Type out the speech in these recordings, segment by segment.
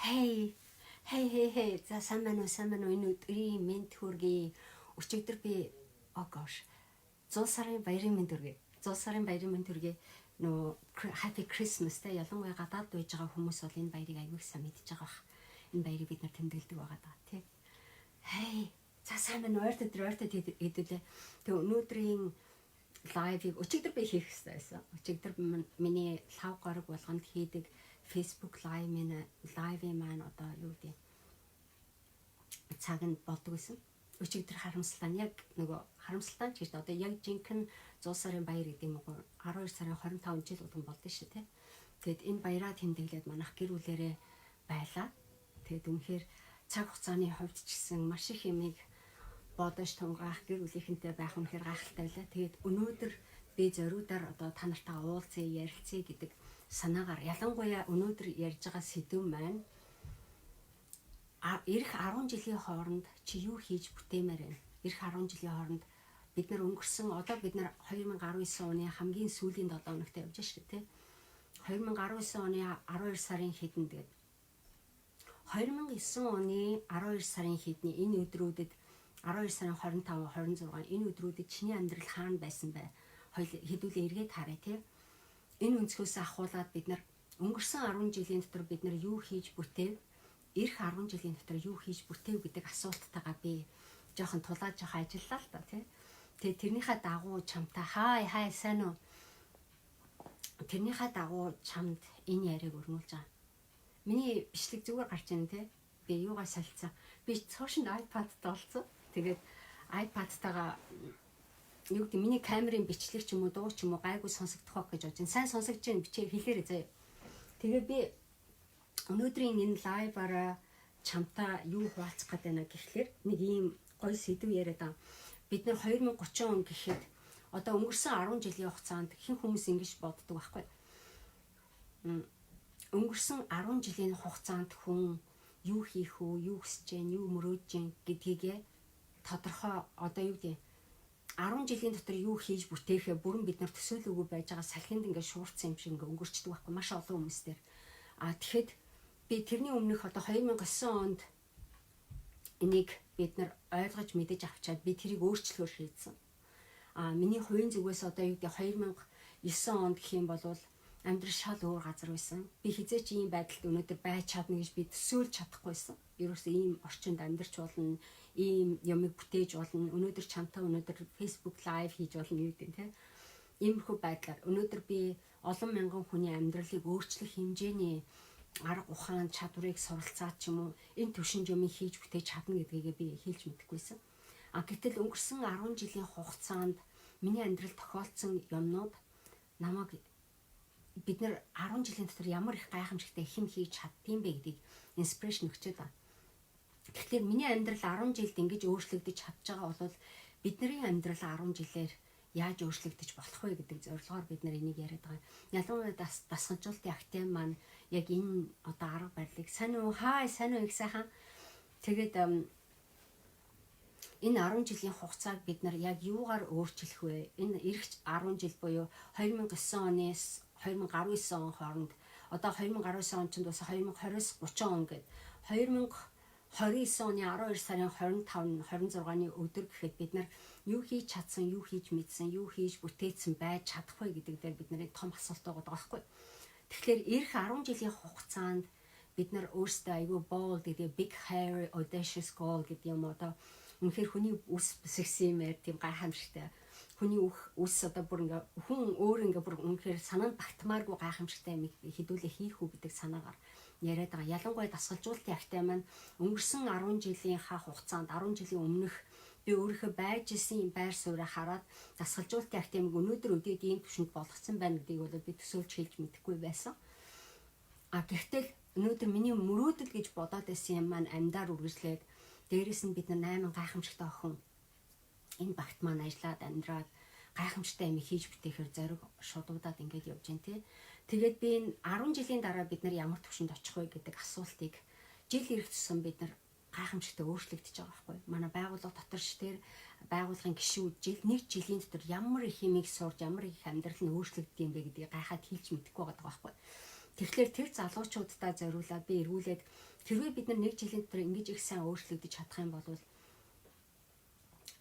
Hey, hey. За сайн байна уу? Энэ өдрийн мэнд хүргэе. Өчигдөр би oh gosh. 100 сарын баярын мэнд хүргэе. 100 сарын баярын мэнд хүргэе. Happy Christmas те ялангуяа гадаад байж байгаа хүмүүс бол энэ баярыг аягүй сайн мэдж байгаа бах. Энэ баярыг бид нар тэмдэглэдэг байгаа даа тий. Hey, за сайн байна уу? Ойртод хэдүүлээ. Тэгээ өнөөдрийн лайвыг өчигдөр би хийх хэрэгтэй байсан. Өчигдөр миний лав горог болгонд хийдэг Facebook лайвын маань одоо юу гэдэг цаг нь болдог гэсэн. Өчигдөр харамсалтай нь яг нөгөө харамсалтай ч гэж одоо яг жинхэнэ 100 сарын баяр гэдэг юм уу 12 сарын 25 жил болгон болдсон шүү тий. Тэгэд энэ баяраа тэмдэглээд манайх гэр бүлэрээ байлаа. Тэгэд үнэхээр цаг хугацааны хувьд ч гэсэн маш их юмыг бодож тунгаах гэр бүлийнхэнтэй байх үнэхээр гайхалтай байлаа. Тэгээд өнөөдөр би зориудаар одоо та нартай уулзъя, ярилцъя гэдэг санаагаар ялангуяа өнөөдөр ярьж байгаа сэдв маань эх 10 жилийн хооронд чи юу хийж бүтээмээр байна? Эх 10 жилийн хооронд бид нар өнгөрсөн одоо бид нар 2019 оны хамгийн сүүлийн 7 хоногт явж байна шүү дээ. 2019 оны 12 сарын хэдэн тэгээд 2009 оны 12 сарын хэдний энэ өдрүүдэд 12 сарын 25, 26 энэ өдрүүдэд чиний амьдрал хаана байсан бэ? Хэдүүлээ эргээд харъя тий. Энэ өнцгөөс ахуулаад бид нар өнгөрсөн 10 жилийн дотор бид нар юу хийж бүтээв? Эх 10 жилийн дотор юу хийж бүтээв гэдэг асуулттайгаа би жоохон тулаад ажиллаа л та тий. Тэгээ тэрнийхээ дагуу чамтай хай сайн уу? Тэрнийхээ дагуу чамд энэ яриаг өргнүүлж байгаа. Миний бичлэг зүгээр гарч ийн тий. Би юугаа солилцсон. Би цоошин iPad-тай олцсон. Тэгээд iPad-тайгаа юу гэдэг миний камерын бичлэг ч юм уу дуу ч юм уу гайгүй сонсогдох байх гэж бодож байна. Сайн сонсогдож байна бичээ хэлээрэй заяа. Тэгээ би өнөөдрийн энэ лайваараа чамтай юу хуваалцах гээд байна гэхлээр нэг ийм гоё сэдв яриад байгаа. Бид нар 2030 он гэхэд одоо өнгөрсөн 10 жилийн хугацаанд хэн хүмүүс ингэж боддог байхгүй. Өнгөрсөн 10 жилийн хугацаанд хүн юу хийх үү, юу хүсэж байна, юу мөрөөдж байна гэдгийгээ тодорхой одоо юу гэдэг 10 жилийн дотор юу хийж бүтээхээ бүрэн бид нар төсөөлөөгүй байж байгаа салхинд ингээд шуурцсан юм шиг ингээд өнгөрчдөг байхгүй маш олон хүмүүс дээр. Тэгэхэд би тэрний өмнөх одоо 2009 онд энийг бид нар ойлгож мэдэж авчаад би тэрийг өөрчлөхөөр шийдсэн. Миний хувийн зүгээс одоо юу гэдэг 2009 онд гэх юм бол амьдрал шал өөр газар байсан. Би хизээч ийм байдалд өнөөдөр байж чадна гэж би төсөөлж чадахгүйсэн. Ерөөсөө ийм орчинд амьдарч болно, ийм юмыг бүтээж болно. Өнөөдөр чамтай өнөөдөр Facebook live хийж болно гэдэг тийм. Иймэрхүү байдлаар өнөөдөр би олон мянган хүний амьдралыг өөрчлөх хэмжээний арга ухаан чадварыг суралцаад ч юм уу энэ төвшин юмыг хийж бүтээж чадна гэдгийг би хэлж мэдэхгүйсэн. Гэтэл өнгөрсөн 10 жилийн хугацаанд миний амьдрал тохиолдсон юмнууд намайг бид нар 10 жилийн дотор ямар их гайхамшигтай хэм хийж чаддсан бэ гэдгийг инспирэшн өгчээд байна. Тэгэхээр миний амьдрал 10 жилд ингэж өөрчлөгдөж чадж байгаа бол бидний амьдрал 10 жилээр яаж өөрчлөгдөж болох вэ гэдэг зорилгоор бид нар энийг яриад байгаа. Ялангуяа дасгалжуулалтын актив маань яг энэ одоо арга барилыг сайн уу их сайхан. Тэгээд энэ 10 жилийн хугацааг бид нар яг юугаар өөрчлөх вэ? Энэ эх 10 жил буюу 2009 оноос 2019 он хооронд одоо 2019 он ч дуусаа 2020-с 30 он гээд 2029 оны 12 сарын 25, 26-ны өдөр гэхэд бид нар юу хийж чадсан, юу хийж мэдсэн, юу хийж бүтээсэн байж чадах вэ гэдэг дээр бид нарыг том асуулт байгаа байхгүй. Тэгэхээр эх 10 жилийн хугацаанд бид нар өөрсдөө айгүй bold гэдэг big hairy audacious goal гэдэг юм одоо үнэхээр хүний үс бүсгсэн юмэр тийм гайхамшигтай. Хүний үс одоо бүр ингээ хүн өөр ингээ бүр үнэхээр санаанд багтмааргүй гайхамшигтай юм хэдүүлээ хийх үү гэдэг санаагаар яриад байгаа. Ялангуяа дасгалжуулалтын актив маань өнгөрсөн 10 жилийн хугацаанд 10 жилийн өмнөх би өөрийнхөө байж исэн байр сууриа хараад дасгалжуулалтын активыг өнөөдөр өдөөд ийм төвшөнд болгоцсон байна гэдгийг бол би төсөөлж хэлж мэдэхгүй байсан. Гэхдээ өнөөдөр миний мөрөөдөл гэж бодоод байсан юм маань амьдаар үргэлжлээд дээрээс нь бид нар 8 гайхамшигтай охин энэ багт маань ажиллаад амьдраад гайхамшигтай юм хийж бүтээхээр зориг шудуудаад ингэж явж байна тий. Тэгээд би энэ 10 жилийн дараа бид нар ямар төвшөнд очих вэ гэдэг асуултыг жил ирэх тусам бид нар гайхамшигтай өөрчлөгдөж байгаа байхгүй. Манай байгууллага дотор шитээр байгууллагын гишүүд нэг жилийн дотор ямар их хэмийг сурж ямар их амьдрал нь өөрчлөгддөг юм бэ гэдгийг гайхаад хэлж мэдэхгүй байгаа байхгүй. Тэгэхээр тэр залуучуудаа зориулаад би эргүүлээд хэрвээ бид нар 1 жилийн дотор ингэж их сайн өөрчлөгдөж чадах юм бол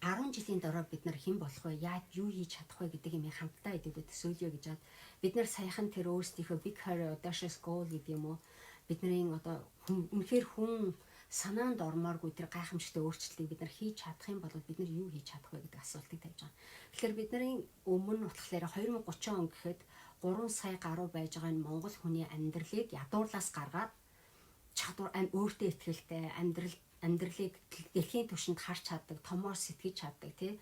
10 жилийн дараа бид нар хэн болох вэ? Юу хийж чадах вэ гэдэг юм хамтдаа идэвхтэй төсөөлье гэж бод. Бид нар саяхан тэр өөрсдийнхөө big hairy audacious goal гэдэг юм уу? Бидний одоо үнэхээр хүн санаанд ормооргүй тэр гайхамшигтай өөрчлөлтийг бид нар хийж чадах юм бол бид нар юу хийж чадах вэ гэдэг асуултыг тавьж байгаа. Тэгэхээр бидний өмнө болохоор 2030 он гэхэд 3 сая гаруй байж байгаа энэ Монгол хүний амьдралыг ядуурлаас гаргаад чадвар өөртөө ихтэй амьдралыг дэлхийн түвшинд харж чаддаг, томоор сэтгэж чаддаг, тий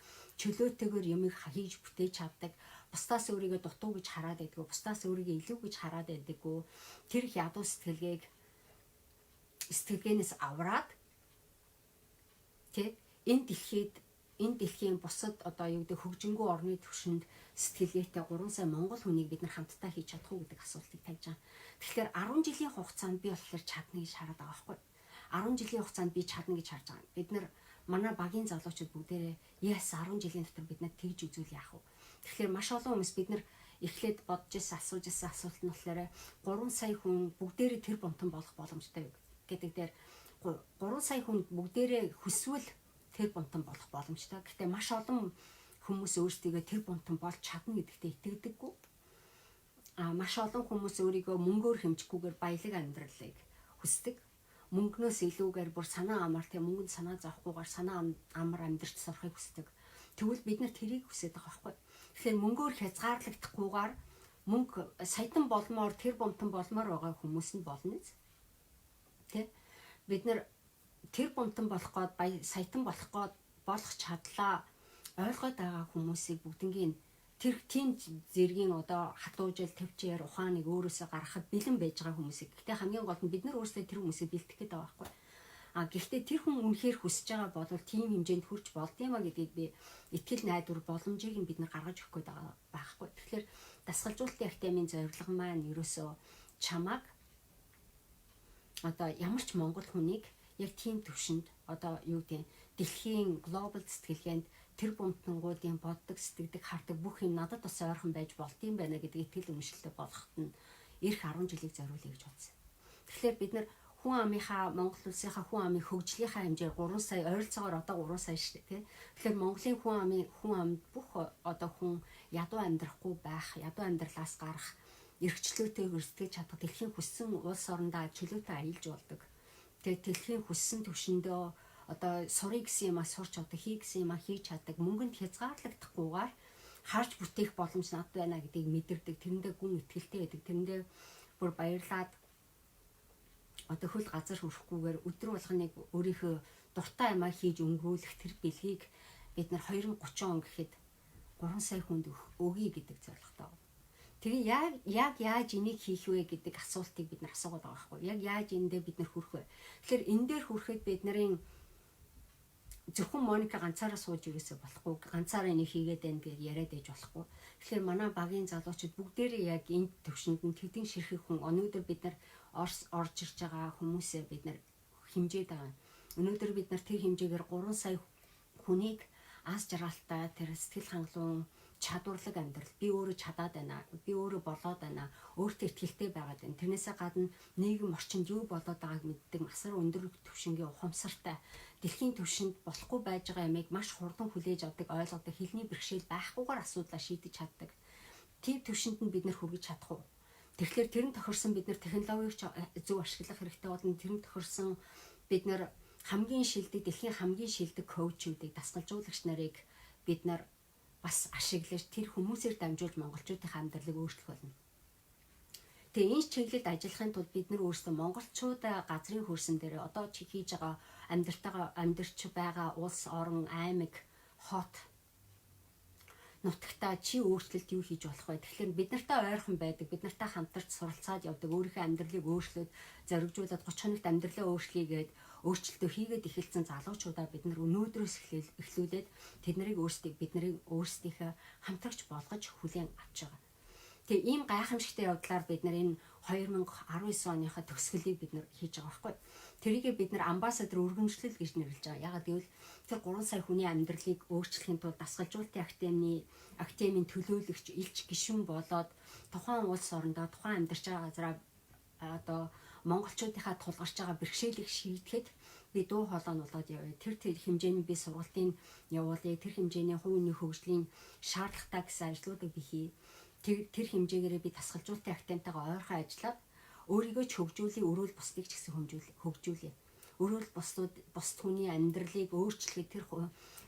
чөлөөтэйгээр юмыг хийж бүтээж чаддаг, бусдаас өөрийгөө дутуу гэж хараад байдгүй, бусдаас өөрийгөө илүү гэж хараад байдаггүй. Тэр их ядуу сэтгэлгээнээс авраад тий энэ дэлхийн бусад одоо юу гэдэг хөгжингүү орны түвшинд сэтгэлгээтэй 3 сая монгол хүнийг бид нар хамтдаа хийж чадах уу гэдэг асуултыг тавьж байгаа. Тэгэхээр 10 жилийн хугацаанд би болохоор чадна гэж хараад байгаа байхгүй. 10 жилийн хугацаанд би чадна гэж харж байгаа. Бид нар манай багийн залуучууд бүгдээрээ яс 10 жилийн дотор бид нар тэгж үзүүл яах вэ? Тэгэхээр маш олон хүмүүс бид нар эхлээд бодож ирсэн асууж ирсэн асуулт нь болохоор 3 сая хүн бүгдээрээ тэр бомтон болох боломжтой гэдэг дээр 3 сая хүн бүгдээрээ хүсвэл тэр бомтон болох боломжтой. Гэхдээ маш олон хүмүүс өөрсдийгөө тэр бомтон болж чадна гэдэгтээ итгэдэггүй. Маш олон хүмүүс өөрийгөө мөнгөөр хэмжихгүйгээр баялаг амьдралыг хүсдэг. Мөнгнөөс илүүгээр бүр санаа амар тийм мөнгөнд санаа зовхгүйгээр санаа амар амьдрч сурахыг хүсдэг. Тэгвэл бид нар тэрийг хүсэж байгаа байхгүй. Тэгэхээр мөнгөөр хязгаарлагдахгүйгээр мөнгө саятан болмоор тэр бомтон болмоор байгаа хүмүүс нь болно. Тэ? Бид нар тэр бомтон болох гээд саятан болох гээд болох чадлаа ойлгоод байгаа хүмүүсийг бүгднгийн тэр тийм зэргийн одоо хатуужил төвчээр ухааныг өөрөөсөө гаргахад бэлэн байж байгаа хүмүүсийг. Гэхдээ хамгийн гол нь бид нар өөрсдөө тэр хүмүүсийг бэлтгэх гэдэг байгаа байхгүй. Гэхдээ тэр хүн үнэхээр хүсэж байгаа бол тийм хэмжээнд хүрч болдгиймаа гэдгийг би итгэл найдвар боломжийг нь бид нар гаргаж өгөх гээд байгаа байхгүй. Тэгэхээр дасгалжуулалтын академийн зорилго маань ерөөсөө чамааг одоо ямар ч монгол хүнийг яг тийм төвшөнд одоо юу гэдэг дэлхийн глобал сэтгэлгээнд тэр бомтнгуудын боддог, сэтгэдэг, хардаг бүх юм надад бас ойрхон байж болдгийм байна гэдэг итгэл үнэмшилтэй болоход нь эх 10 жилийг зориулъя гэж бодсон. Тэгэхээр бид нар хүн амынхаа Монгол улсынхаа хүн амын хөгжлийнхаа хэмжээр 3 сая ойролцоогоор одоо 3 сая шүү дээ, тий. Тэгэхээр Монголын хүн амд бүх одоо хүн ядуу амьдрахгүй байх, ядуу амьдралаас гарах, эрхчлөөтэй өрсөлдөж чадах, дэлхийн хүссэн улс орондоо чөлөөтэй аялж болдог. Тэгээ дэлхийн хүссэн төвшөндөө одоо сурыг гэсэн юм сурч одоо хий гэсэн юм хийж чаддаг, мөнгөнд хязгаарлагдахгүйгээр харж бүтээх боломж надад байна гэдгийг мэдэрдэг, тэрэндээ гүн итгэлтэй байдаг, тэрэндээ бүр баярлаад одоо хөл газар хүрэхгүйгээр өдөр болгоныг өөрийнхөө дуртай юмаа хийж өнгөрүүлэх тэр бэлгийг бид нар 2030 он гэхэд 3 сая хүнд өгье гэдэг зорилготой. Тэгээ яг яаж энийг хийх вэ гэдэг асуултыг бид нар асуугаад байгаа байхгүй. Яг яаж эндээ бид нар хүрэх вэ? Тэгэхээр энэ дээр хүрэхэд бид нарын зөвхөн Моника ганцаараа сууж ирээсээ болохгүй, ганцаараа энийг хийгээд байна гэж яриад ээж болохгүй. Тэгэхээр манай багийн залуучууд бүгдээрээ яг энэ төвшөнд нь тэгдэн ширхэх хүн өнөөдөр бид нар орж ирж байгаа хүмүүсээ бид нар хэмжээд байгаа. Өнөөдөр бид нар тэр хэмжээгээр 3 сая хүнийг аз жаргалтай тэр сэтгэл хангалуун чадварлаг амьдрал би өөрөө чадаад байна. Би өөрөө болоод байна. Өөртөө ихтэй байгаад байна. Тэрнээсээ гадна нийгэм орчинд юу болоод байгааг мэддэг масар өндөр түвшингийн ухамсартай дэлхийн түвшинд болохгүй байж байгаа ямиг маш хурдан хүлээж авдаг, ойлгодог, хэлний бэрхшээл байхгүйгээр асуудлаа шийдэж чаддаг. Тийм түвшинд нь бид нар хүргэж чадах уу? Тэгэхээр тэрэн тохирсон бид нар технологиг зөв ашиглах хэрэгтэй болно. Тэрэн тохирсон бид нар хамгийн шилдэг, дэлхийн хамгийн шилдэг коучүүдийг, дасгалжуулагч нарыг бид нар бас ашиглаж тэр хүмүүсээр дамжуулж монголчуудын амьдралыг өөрчлөх болно. Тэгээ энэ чиглэлд ажиллахын тулд бид нар өөрсдөө монголчууд газрын хөрсөн дээр одоо чи хийж байгаа амьдарч байгаа улс, орон, аймаг, хот нутагтаа чи өөрчлөлт юу хийж болох вэ? Тэгэхээр бид нартай ойрхон байдаг, бид нартай хамтарч суралцаад явдаг, өөрийнхөө амьдралыг өөрчлөөд зоригжуулаад 30 хоногт амьдралаа өөрчлөе гээд өөрчлөлтөө хийгээд эхэлсэн залуучуудаа бид нар өнөөдрөөс эхлүүлээд тэднийг өөрсдийнхөө хамтрагч болгож хүлээн авч байгаа. Тэгээ ийм гайхамшигтай явдлаар бид нар энэ 2019 оныхаа төгсгөлийг бид нар хийж байгаа байхгүй. Тэрийгээ бид нар амбассадор өргөмжлөл гэж нэрлэж байгаа. Ягаад гэвэл тэр 3 сая хүний амьдралыг өөрчлөхийн тулд дасгалжуулалтын академийн төлөөлөгч, элч гишүүн болоод тухайн улс орондоо тухайн амьдарч байгаа газараа одоо монголчуудынхаа тулгарч байгаа бэрхшээлийг шийдэхэд би дуу хоолой нь болоод явъя. Тэр хэмжээний би сургалтын явуулъя. Тэр хэмжээний хувь хүний хөгжлийн шаардлагатай гэсэн ажлуудыг би хий. Тэр хэмжээгээрээ би дасгалжуулалтын актемтайгаа ойрхон ажиллаад өөрийгөө ч хөгжүүлээ, өрөөл бусдыг ч гэсэн хөгжүүлээ. Өрөөл бус хүний амьдралыг өөрчлөхөд тэр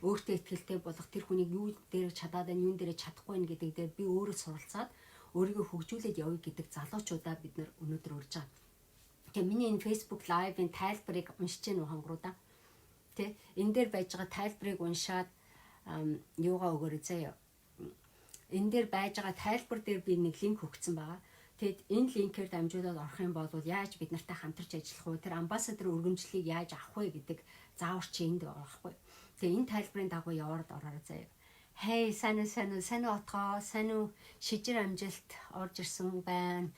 өөртөө ихтэй болох тэр хүнийг юу дээр чадаад байна, юун дээр чадахгүй байна гэдэг дээр би өөрөө суралцаад өөрийгөө хөгжүүлээд явъя гэдэг залуучуудаа бид нар өнөөдөр урьж байгаа. Тэгээ миний энэ Facebook live-ын тайлбарыг уншиж гэнэ үү хангаруудаа. Тэ энэ дээр байж байгаа тайлбарыг уншаад юугаа өгөөрэй заяа. Энэ дээр байж байгаа тайлбар дээр би нэг линк өгсөн байгаа. Тэгэд энэ линкээр дамжуулаад орох юм бол яаж бид нартай хамтарч ажиллах вэ? Тэр амбассадор өргөмжлөлийг яаж авах вэ гэдэг заавар чи энд байхгүй. Тэгээ энэ тайлбарын дагуу яваад ороо заяа. Хей, сайн отгоо, сайн уу шижир амжилт орж ирсэн байна.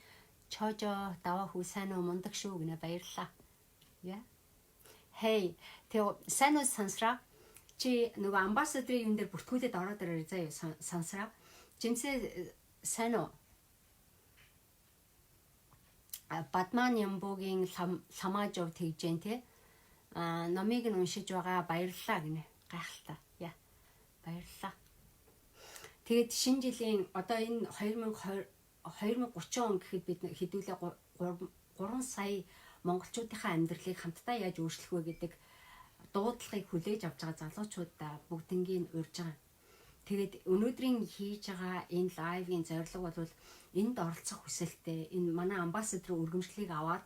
Чожо даваа хүү сайн уу мундаг шүү гинэ баярлаа. Яа. Хей, тэгээ сайн уу сансраа. Чи нөгөө амбассадрын юм дээр бүртгүүлээд ороод ирээ заяа сансраа. Жимсээ сайн уу? Батман Ямбогийн Ламажов тэгжэн те номыг нь уншиж байгаа баярлалаа гинэ гайхалтай яа баярлалаа. Тэгээд шинэ жилийн одоо энэ 2030 он гэхэд бид хэдүүлээ 3 сая монголчуудынхаа амьдралыг хамтдаа яаж өөрчлөх вэ гэдэг дуудлагыг хүлээж авч байгаа залуучуудаа бүгднийг урьж байгаа. Тэгээд өнөөдрийн хийж байгаа энэ лайвын зорилго бол энд оролцох хүсэлтэй энэ манай амбассадрын өргөмжлөлийг аваад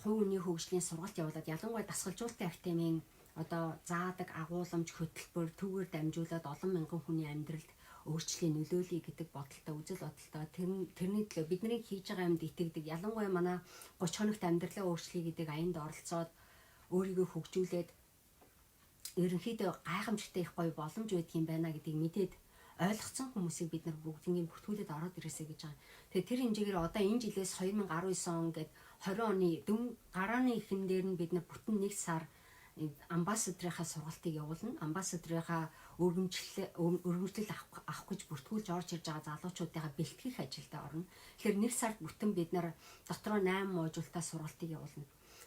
хувь хүний хөгжлийн сургалт явуулаад ялангуяа дасгалжуулалтын актемийн одоо заадаг агуулмж хөтөлбөр түүгээр дамжуулаад олон мянган хүний амьдралд өөрчлөлийн нөлөөлөе гэдэг бодолтой үзэл бодолтой тэрний төлөө бидний хийж байгаа юмд итгэдэг ялангуяа манай 30 хоногт амьдралаа өөрчлөе гэдэг аянд оролцоод өөрийгөө хөгжүүлээд ерөнхийдөө гайхамшигтай их гоё боломж байдаг юм байна гэдгийг мэдээд ойлгоцсон хүмүүсийг бид нар бүгднийг бүртгүүлээд ороод ирээсэй гэж байгаа. Тэгээ тэр хэмжээгээр одоо энэ жилээс 2019 он гээд 20 оны гарааны эхэн дээр нь бид нар бүтэн 1 сар амбассадрынхаа сургалтыг явуулна. Амбассадрынхаа өргөмжлөл авах гэж бүртгүүлж орж ирж байгаа залуучуудынхаа бэлтгэх ажилдаа орно. Тэгэхээр 1 сард бүтэн бид нар дотроо 8 модультай сургалтыг явуулна.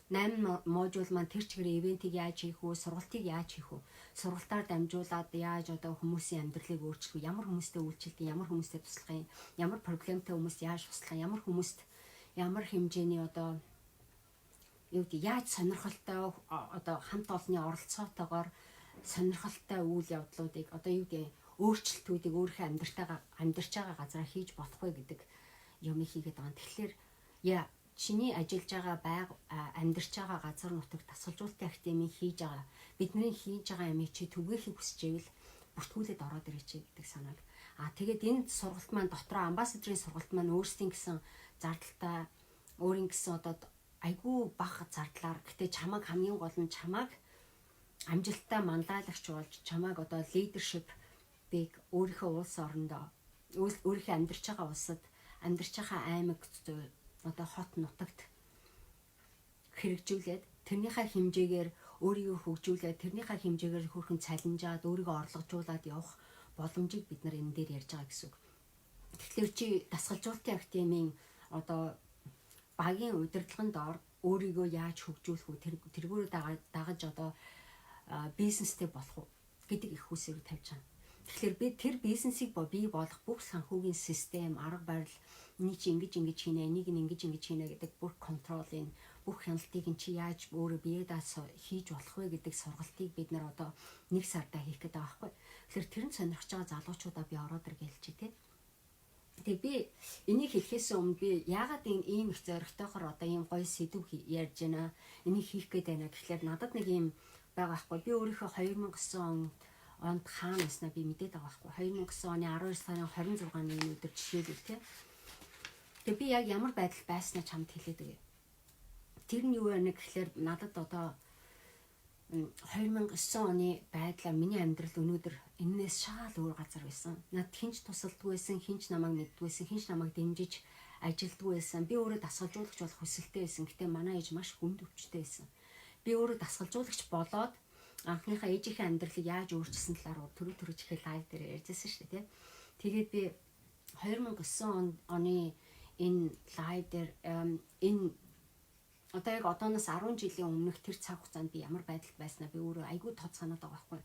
8 модуль маань тэр чигээр ивентийг яаж хийх вэ? Сургалтыг яаж хийх вэ? Сургалтаар дамжуулаад яаж одоо хүмүүсийн амьдралыг өөрчлөх вэ? Ямар хүмүүстэй үйлчлэх юм, ямар хүмүүстэй туслах юм, ямар проблемтай хүмүүст яаж туслах юм, ямар хүмүүст ямар хэмжээний одоо юу гэдэг яаж сонирхолтой одоо хамт олонны оролцоотойгоор сонирхолтой үйл явдлуудыг одоо юу гэдэг өөрчлөлтүүдийг өөрийнхөө амьдарч байгаа газараа хийж болох вэ гэдэг юмыг хийгээд байгаа. Тэгэхээр чиний ажиллаж байгаа амьдарч байгаа газар нутаг дасгалжуулалтын актемийн хийж байгаа бидний хийж байгаа юмыг чи түгээхийг хүсэж ивэл бүртгүүлээд ороод ирээч гэдэг санааг. Тэгээд энэ сургалт маань дотроо амбассадрын сургалт маань өөрсдийн гэсэн зардалтай өөрийн гэсэн одоо айгүй бага зардлаар гэтээ чамайг хамгийн гол нь чамайг амжилттай манлайлагч болж чамайг одоо лидершип бийг өөрийнхөө улс орондоо өөрийнхөө амьдарч байгаа улсад амьдарч байгаа аймагт одоо хот нутагт хэрэгжүүлээд тэрнийхээ хэмжээгээр өөрийгөө хөгжүүлээд тэрнийхээ хэмжээгээр хөрхэн цалинжаад өөрийгөө орлогожуулаад явах боломжийг бид нар энэ дээр ярьж байгаа гэсэн үг. Тэгэхээр чи дасгалжуулалтын актемийн одоо багийн удирдлагын доор өөрийгөө яаж хөгжүүлэх вэ? Тэргүүрээ дагаж одоо бизнестэй болох уу гэдэг их хүсийг тавьж байгаа. Тэгэхээр би тэр бизнесийг бий болох бүх санхүүгийн систем, арга барил, энийг чи ингэж хийнэ, энийг ингэж хийнэ гэдэг бүх контролын, бүх хяналтыг чи яаж өөрөө биедээ хийж болох вэ гэдэг сургалтыг бид нар одоо 1 сардаа хийх гэдэг байгаа байхгүй. Тэгэхээр тэр нь сонирхож байгаа залуучуудаа би ороод ир гэлж тий. Тэгээ би энийг хэлэхээс өмнө би яагаад ийм их зоригтойгоор одоо ийм гоё сэдв ярьж байна, энийг хийх гээд байна гэхлээр надад нэг ийм байгаа байхгүй. Би өөрийнхөө 2009 онд хаана байснаа би мэдээд байгаа байхгүй. 2009 оны 12 сарын 26-ны өдөр жишээлбэл тий. Тэгээ би яг ямар байдал байснаа чамд хэлээд өгье. Тэр нь юу вэ гэхлээр надад одоо 2009 оны байдлаар миний амьдрал өнөөдөр энээс шал өөр газар байсан. Над хинч тусалдгүй байсан, хинч намайг мэддгүй байсан, хинч намайг дэмжиж ажилдгүй байсан. Би өөрөө дасгалжуулагч болох хүсэлтэй байсан. Гэтэ манай ээж маш хүнд өвчтэй байсан. Би өөрөө дасгалжуулагч болоод анхныхаа ээжийнхээ амьдралыг яаж өөрчилсөн талаар төрөө чихээ лайв дээр ярьжсэн шүү дээ тий. Тэгээд би 2009 оны энэ лайв дээр энэ одоо яг одооноос 10 жилийн өмнөх тэр цаг хугацаанд би ямар байдалд байснаа би өөрөө айгүй тод санаад байгаа байхгүй.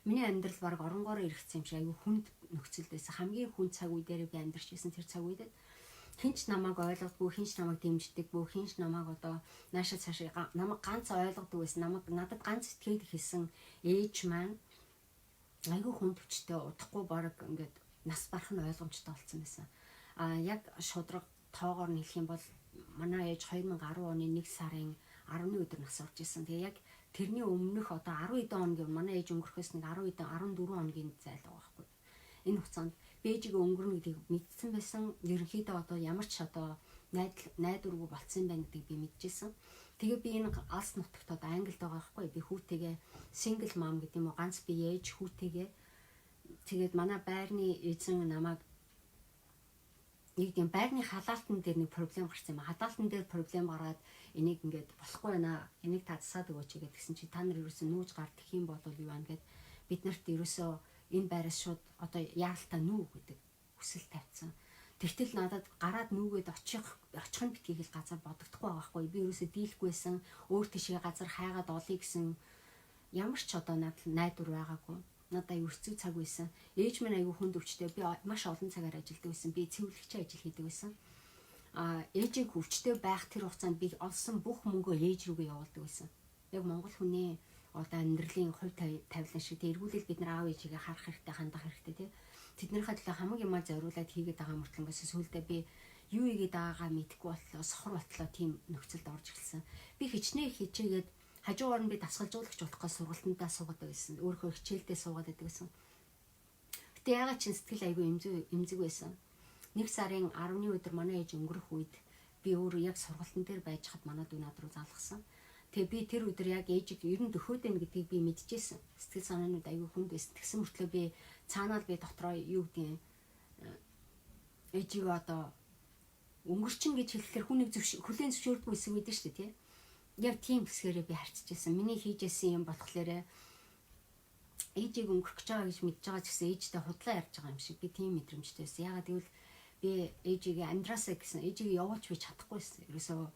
Миний амьдрал баг оронгоор иргэсэн юм шиг айгүй хүнд нөхцөл байсан. Хамгийн хүнд цаг үе дээр би амьдарч байсан тэр цаг үед хинч намайг ойлгодгүй, хинч намайг дэмждэггүй, хинч намайг одоо наашаа цаашаа намайг ганц ойлгодог байсан. Намайг надад ганц итгээд хэлсэн ээж маань айгүй хүнд өвчтэй удахгүй баг ингээд нас барах нь ойлгомжтой болсон байсан. Яг шудраг тоогоор нь хэлэх юм бол манай ээж 2010 оны 1 сарын 10-ны өдөр нас орж исэн. Тэгээ яг тэрний өмнөх одоо 10 хэдэн хоногийн манай ээж өнгөрөхөөс нэг 10 хэдэн 14 хоногийн зайл байгаа байхгүй. Энэ хугацаанд ээжигээ өнгөрнө гэдгийг мэдсэн байсан. Ерөнхийдөө одоо ямар ч одоо найдваргүй болцсон байна гэдгийг би мэдчихсэн. Тэгээ би энэ алс нутагт одоо Англид байгаа байхгүй. Би хүүтэйгээ single mom гэдэг юм уу, ганц бие ээж хүүтэйгээ тэгээд манай байрны эзэн намайг нэг юм байрны халаалтан дээр нэг проблем гарсан юм. Халаалтан дээр проблем гараад энийг ингээд болохгүй байна. Энийг та засаад өгөөч гэдгсэн чи та нар ерөөсөө нүүж гардах юм бол юу байна гэд бид нарт ерөөсөө энэ байраас шууд одоо яаралтай нүү гэдэг хүсэл тавьсан. Тэгтэл надад гараад нүүгээд очих нь битгий хэл газар бодогдохгүй байгаа байхгүй. Би ерөөсөө дийлэхгүйсэн. Өөр тишээ газар хайгаад олъё гэсэн ямар ч одоо найдвар байгаагүй. Надад аюу хэцүү цаг байсан. Ээж минь аюу хүнд өвчтэй. Би маш олон цагаар ажилладаг байсан. Би цэвэрлэгчийн ажил хийдэг байсан. Ээжийг өвчтэй байх тэр хугацаанд би олсон бүх мөнгөө ээж рүүгээ явуулдаг байсан. Яг монгол хүний одоо амьдралын хувь тавилан шиг эргүүлэл бид нар аав ээжигээ харах хэрэгтэй, хандах хэрэгтэй тий. Тэднийхээ төлөө хамаг юмаа зориулаад хийгээд байгаа мөртлөнгөөс сүулдэ би юу хийгээд байгаагаа мэдэхгүй боллоо, сохор болтлоо тийм нөхцөлд орж ирсэн. Би хичнээн хичээгээд хажуугаар нь би дасгалжуулагч болохгүй сургалтандаа суугаад байсан. Өөрөө хичээлдээ суугаад байдаг байсан. Гэтэ ягаад ч сэтгэл айгүй эмзэг байсан. 1 сарын 10-ны өдөр манай ээж өнгөрөх үед би өөрөө яг сургалтын дээр байж хад манай дүү над руу залгасан. Тэгээ би тэр өдөр яг ээжийг ер нь дөхөөд байна гэдгийг би мэдчихсэн. Сэтгэл санаанууд айгүй хүнд байсан. Тэгсэн мөртлөө би цаанаа би дотроо юу гэдгийг ээжийг одоо өнгөрчин гэж хэлэхээр хүнийг хүлээн зөвшөөрдөг байсан гэдэг шүү дээ тий. Яг тийм хэсгээрээ би харьцажсэн. Миний хийжсэн юм болохоор ээжийг өнгөрөх гэж байгаа гэж мэдж байгаа ч гэсэн ээжтэй худлаа ярьж байгаа юм шиг би тийм мэдрэмжтэй байсан. Ягаад гэвэл би ээжигээ амьдраасаа гэсэн ээжигээ явуулж би чадахгүйсэн. Ерөөсөө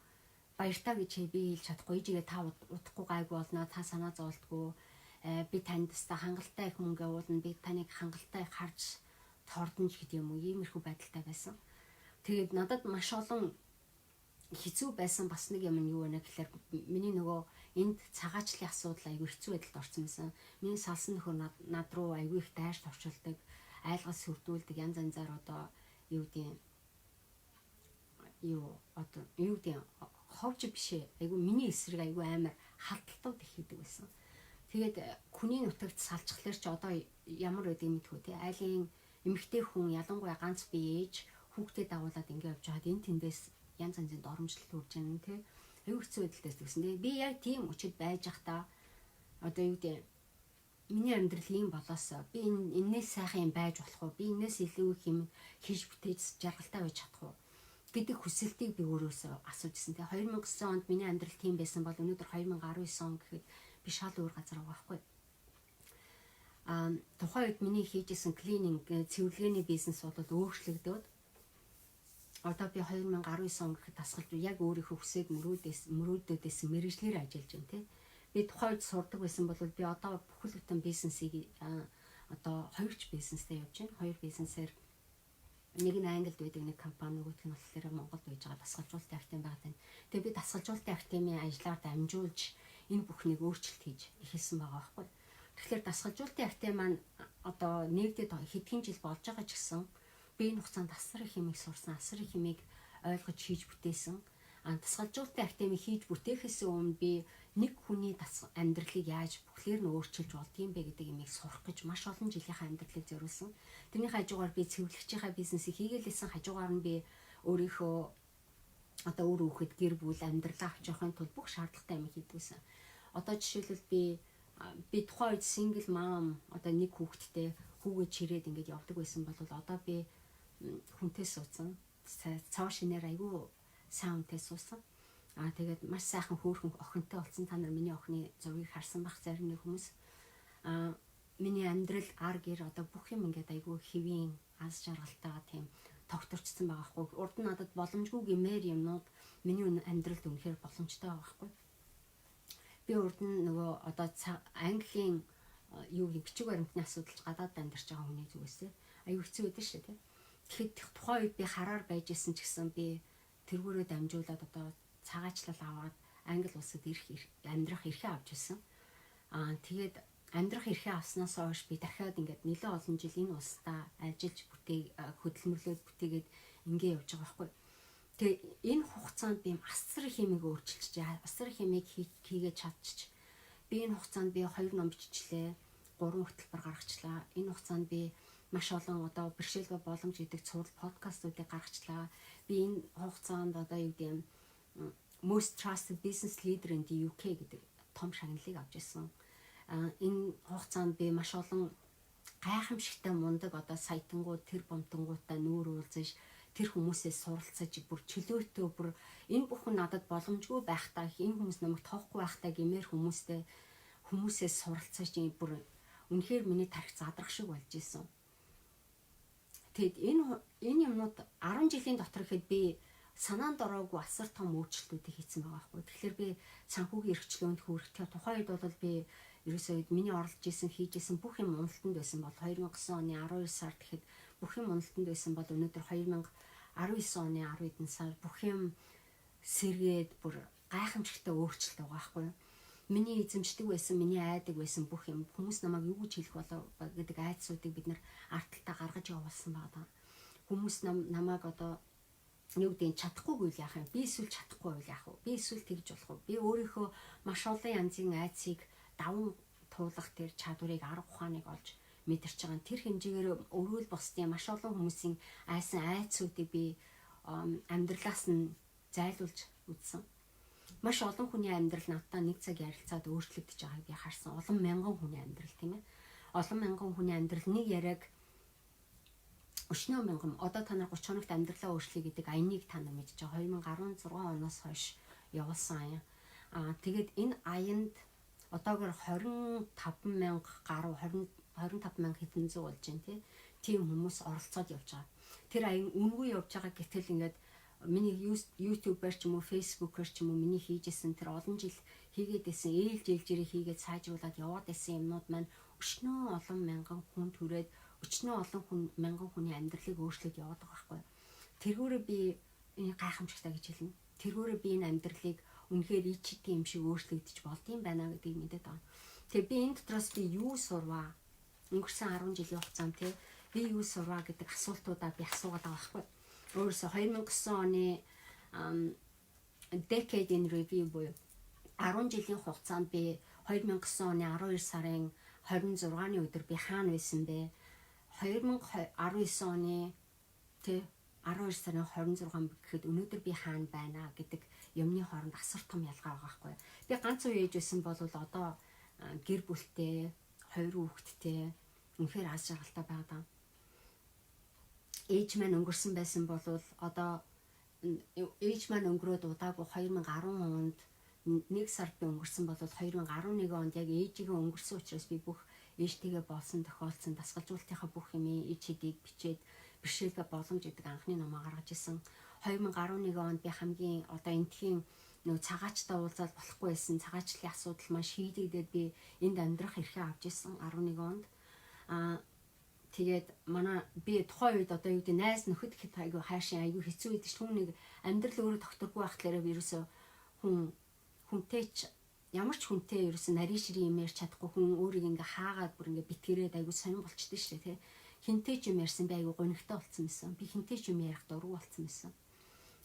баяртаа гэж би хэлж чадахгүй. Ээжигээ та удахгүй гайгүй болно. Та санаа зовлтгүй. Би танд та хангалттай их мөнгө явуулна. Би таныг хангалттай их харж тордонж гэдэг юм уу. Иймэрхүү байдалтай байсан. Тэгээд надад маш олон хэцүү байсан бас нэг юм нь юу вэ гэхээр миний нөгөө энд цагаачлалын асуудал айгүй хэцүү байдалд орсон байсан. Миний салсан нөхөр над руу айгүй их дайрч орчуулдаг, айлгал сүрдүүлдэг, янз янзаар одоо юу гэдэг ховж бишээ. Айгүй миний эсрэг айгүй амар халталтууд их хийдэг байсан. Тэгээд хүний нутагт салчхлаар ч одоо ямар байдгийг мэдгүй тий. Айлын эмэгтэй хүн ялангуяа ганц бие ээж хүүхдэд дагуулад ингэ явж байгаад энэ тэндээс янз янзын доромжлол үрж байгаа тий. Аюу хэцүү байдалтай гэсэн. Тэгээ би яг тийм өчөд байж захта одоо юу гэдэг миний амьдрал ийм болоосоо би энээс сайхан юм байж болох уу? Би энээс илүү их юм хийж бүтээж жаргалтай байж чадах уу? Гэдэг хүсэлтийг би өөрөөсөө асуужсэн. Тэгээ 2009 онд миний амьдрал тийм байсан бол өнөөдөр 2019 он гэхэд би шал өөр газар байгаа байхгүй. Тухайн үед миний хийжсэн клининг цэвэрлэгээний бизнес бол өөрчлөгдөөд одоо би 2019 он гэхэд тасгалж яг өөрийнхөө хүсээд мөрөөдөөдөөс мэрэгжлэр ажиллаж байна тий. Би тухайн үед сурдаг байсан бол би одоо бүхэл бүтэн бизнесийг одоо 2 бизнестэй явж байна. 2 бизнесээр нэг нь Англид байдаг нэг компани, нөгөөх нь болохоор Монголд байж байгаа дасгалжуулалтын актив байгаа тань. Тэгээ би дасгалжуулалтын активын ажлаар дамжуулж энэ бүхнийг өөрчлөлт хийж эхэлсэн байгаа байхгүй. Тэгэхээр дасгалжуулалтын актив маань одоо нэгдэд хэдхэн жил болж байгаа ч гэсэн би энэ хугацаанд асар их юмыг сурсан, асар их юмыг ойлгож хийж бүтээсэн. Дасгалжуулалтын активыг хийж бүтээхээс өмнө би нэг хүний амьдралыг яаж бүхлээр нь өөрчилж болдгийм бэ гэдэг юмыг сурах гэж маш олон жилийнхаа амьдралыг зориулсан. Тэрний хажуугаар би цэвэрлэгчийнхаа бизнесийг хийгээлсэн, хажуугаар нь би өөрийнхөө одоо өөр хүүхэд гэр бүл амьдралаа авч явахын тулд бүх шаардлагатай юм хийдгүйсэн. Одоо жишээлбэл би тухайн үед single mom одоо нэг хүүхэдтэй хүүгээ чирээд ингэж явдаг байсан бол одоо би хүнтэй суудсан. Цаа шинээр айгүй сайн хүнтэй суусан. Тэгээд маш сайхан хөөрхөн охинтой болсон. Та нар миний охины зургийг харсан бах зарим нэг хүмүүс. Миний амьдрал ар гэр одоо бүх юм ингээд айгүй хэвийн аз жаргалтайгаа тийм тогтворчсон байгаа байхгүй. Урд нь надад боломжгүй гэмээр юмнууд миний амьдралд үнэхээр боломжтой байгаа байхгүй. Би урд нь нөгөө одоо Английн юу гэх бичиг баримтны асуудал гадаад амьдарч байгаа хүний зүгээсээ аюу хэцүү байдаг шүү дээ. Тэгэхэд тухайн үед би хараар байж исэн ч гэсэн би тэргүүрээ дамжуулаад одоо цагаачлал аваад Англи улсад амьдрах эрхээ авч ирсэн. Тэгээд амьдрах эрхээ авснаас хойш би дахиад ингээд нэлээд олон жил энэ улстай ажиллаж хөдөлмөрлөд бүтээгээд ингээ явж байгаа байхгүй. Тэгээ энэ хугацаанд би асар их юмыг өөрчилчихжээ. Асар их юмыг хийгээд чадчих. Би энэ хугацаанд би 2 ном биччихлээ. 3 хөтөлбөр гаргачлаа. Энэ хугацаанд би маш олон одоо бэрхшээлгүй боломж гэдэг цуврал подкастуудыг гаргачлаа. Би энэ хугацаанд одоо юу гэдэг Most Trusted Business Leader in the UK гэдэг том шагналыг авч ирсэн. Энэ хугацаанд би маш олон гайхамшигтай мундаг одоо саятангууд тэр бомтонгуудаа нүүр уулзаж тэр хүмүүсээс суралцаж бүр чөлөөтэй бүр энэ бүхэн надад боломжгүй байхдаа энэ хүмүүс намайг тоохгүй байхдаа гэмээр хүмүүсээс суралцаж бүр үнэхээр миний тарих задрах шиг болж исэн. Тэгэд энэ юмнууд 10 жилийн дотор ихэд би санаанд ороогүй асар том өөрчлөлтүүдийг хийсэн байгаа байхгүй. Тэгэхээр би санхүүгийн эрхчлөөнд хүрэх тухайн үед бол би ерөөсөө миний оролж исэн хийж исэн бүх юм уналтанд байсан бол 2009 оны 12 сард гэхэд бүх юм уналтанд байсан бол өнөөдөр 2019 оны 10 сар бүх юм сэргээд бүр гайхамшигтай өөрчлөлт байгаа байхгүй. Миний эзэмшдэг байсан, миний айдаг байсан бүх юм хүмүүс намайг юу гэж хэлэх болов гэдэг айдсуудыг бид нэр арталтаа гаргаж явуулсан байгаа. Хүмүүс намайг одоо юу гэдэг чадахгүй үйл яах юм. Би эсвэл чадахгүй үйл яах вэ? Би эсвэл тэгж болох уу? Би өөрийнхөө маш олон янзын айцыг даван туулах тэр чадварыг арга ухааныг олж мэдэрч байгаа. Тэр хэмжээгээр өрөөл бусдын маш олон хүмүүсийн айсан айцуудыг би амьдралаас нь зайлуулж үзсэн. Маш олон хүний амьдрал надтай нэг цаг ярилцаад өөрчлөгдөж байгааг би харсан. Олон мянган хүний амьдрал тийм ээ. Олон мянган хүний амьдрал нэг яриаг өчнөө мянган одоо та нар 30 хоногт амьдралаа өөрчлөе гэдэг аяныг та нар мэдж байгаа. 2016 оноос хойш явуулсан аян. Тэгээд энэ аянд одоогоор 25,000 гаруй 25,000 хэдэн зуун болж байна тийм хүмүүс оролцоод явж байгаа. Тэр аян үнгүй явж байгаа гэтэл ингээд миний YouTube-аар ч юм уу Facebook-аар ч юм уу миний хийжсэн тэр олон жил хийгээд байсан ээлжээрээ хийгээд сайжруулад яваад байсан юмнууд маань өчнөө олон мянган хүн түрээд өчнөө олон мянган хүний амьдралыг өөрчлөөд яваад байгаа байхгүй. Тэргүүрээ би энэ гайхамшигтай гэж хэлнэ. Тэргүүрээ би энэ амьдралыг үнэхээр ичтэй юм шиг өөрчлөгдөж болдсон байна гэдгийг мэдээд байгаа. Тэгээ би энэ дотроос би юу сурваа? Өнгөрсөн 10 жилийн хугацаанд би юу сурваа гэдэг асуултуудаа би асуугаад байгаа байхгүй. Өөрөөсөө 2009 оны Decade in Review буюу 10 жилийн хугацаанд би 2009 оны 12 сарын 26-ны өдөр би хаана байсан бэ? 2019 оны 12 сарын 26 гэхэд өнөөдөр би хаана байна гэдэг юмны хооронд асар том ялгаа байгаа байхгүй. Би ганц үе ээж байсан бол одоо гэр бүлтэй, 2 хүүхэдтэй үнэхээр аз жаргалтай байгаа. Ээж маань өнгөрсөн байсан бол одоо ээж маань өнгөрөөд удаагүй 2010 онд 1 сард би өнгөрсөн бол 2011 онд яг ээжигээ өнгөрсөн учраас би бүх ээжтэйгээ болсон тохиолдсон дасгалжуулалтынхаа бүх юм ээж хэдийг бичээд бэрхшээлгүй боломж гэдэг анхны номоо гаргаж исэн. 2011 онд би хамгийн одоо энтхийн нөө цагаачтай уулзаад болохгүй байсан цагаачлалын асуудал маань шийдэгдээд би энд амьдрах эрхээ авч исэн 11 онд. Тэгээд манай би тухайн үед одоо юу гэдэг найз нөхөд гэхэд айгүй хайшин айгүй хэцүү байдаг шүү. Нэг амьдрал өөрөө тогтворгүй байхлаараа вирусоо хүнтэй ч ямар ч хүнтэй ерөөсө нарийн ширийн юм ярьж чадахгүй хүн өөрийг ингээ хаагаад бүр ингээ битгэрээд айгүй сонирн болчтой шүү дээ тий. Хинтэй ч юм ярьсан би айгүй гонигтай болсон байсан. Би хинтэй ч юм ярих дургүй болсон байсан.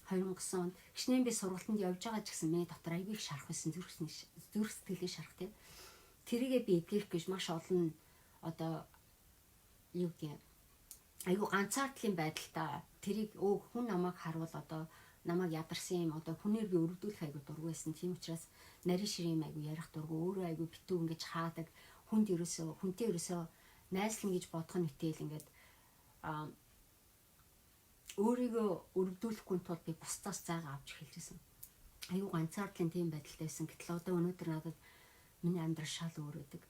2009 онд гişнээ би сургалтанд явж байгаа ч гэсэн миний дотор айгүй их шарах байсан зүрх сэтгэлийн шарах тий. Тэрийгээ би эдгэрх гэж маш олон одоо юу гэх айгүй ганцаардлын байдалтай тэрийг хүн намайг харуул одоо намайг ядарсан юм одоо хүнээр би өргөдүүлэх айгүй дургүй байсан. Тийм учраас нарийн ширийн айгүй ярих дургүй өөрөө айгүй битүү ингэж хаадаг хүнтэй ерөөсөө найзлан гэж бодох нь итэл ингээд өөрийгөө өргөдүүлэхгүй тул би бусдаас зайгаа авч эхэлжсэн. Айгүй ганцаардлын тийм байдалтай байсан. Гэтэл одоо өнөөдөр надад миний амьдрал шал өөр өдөг.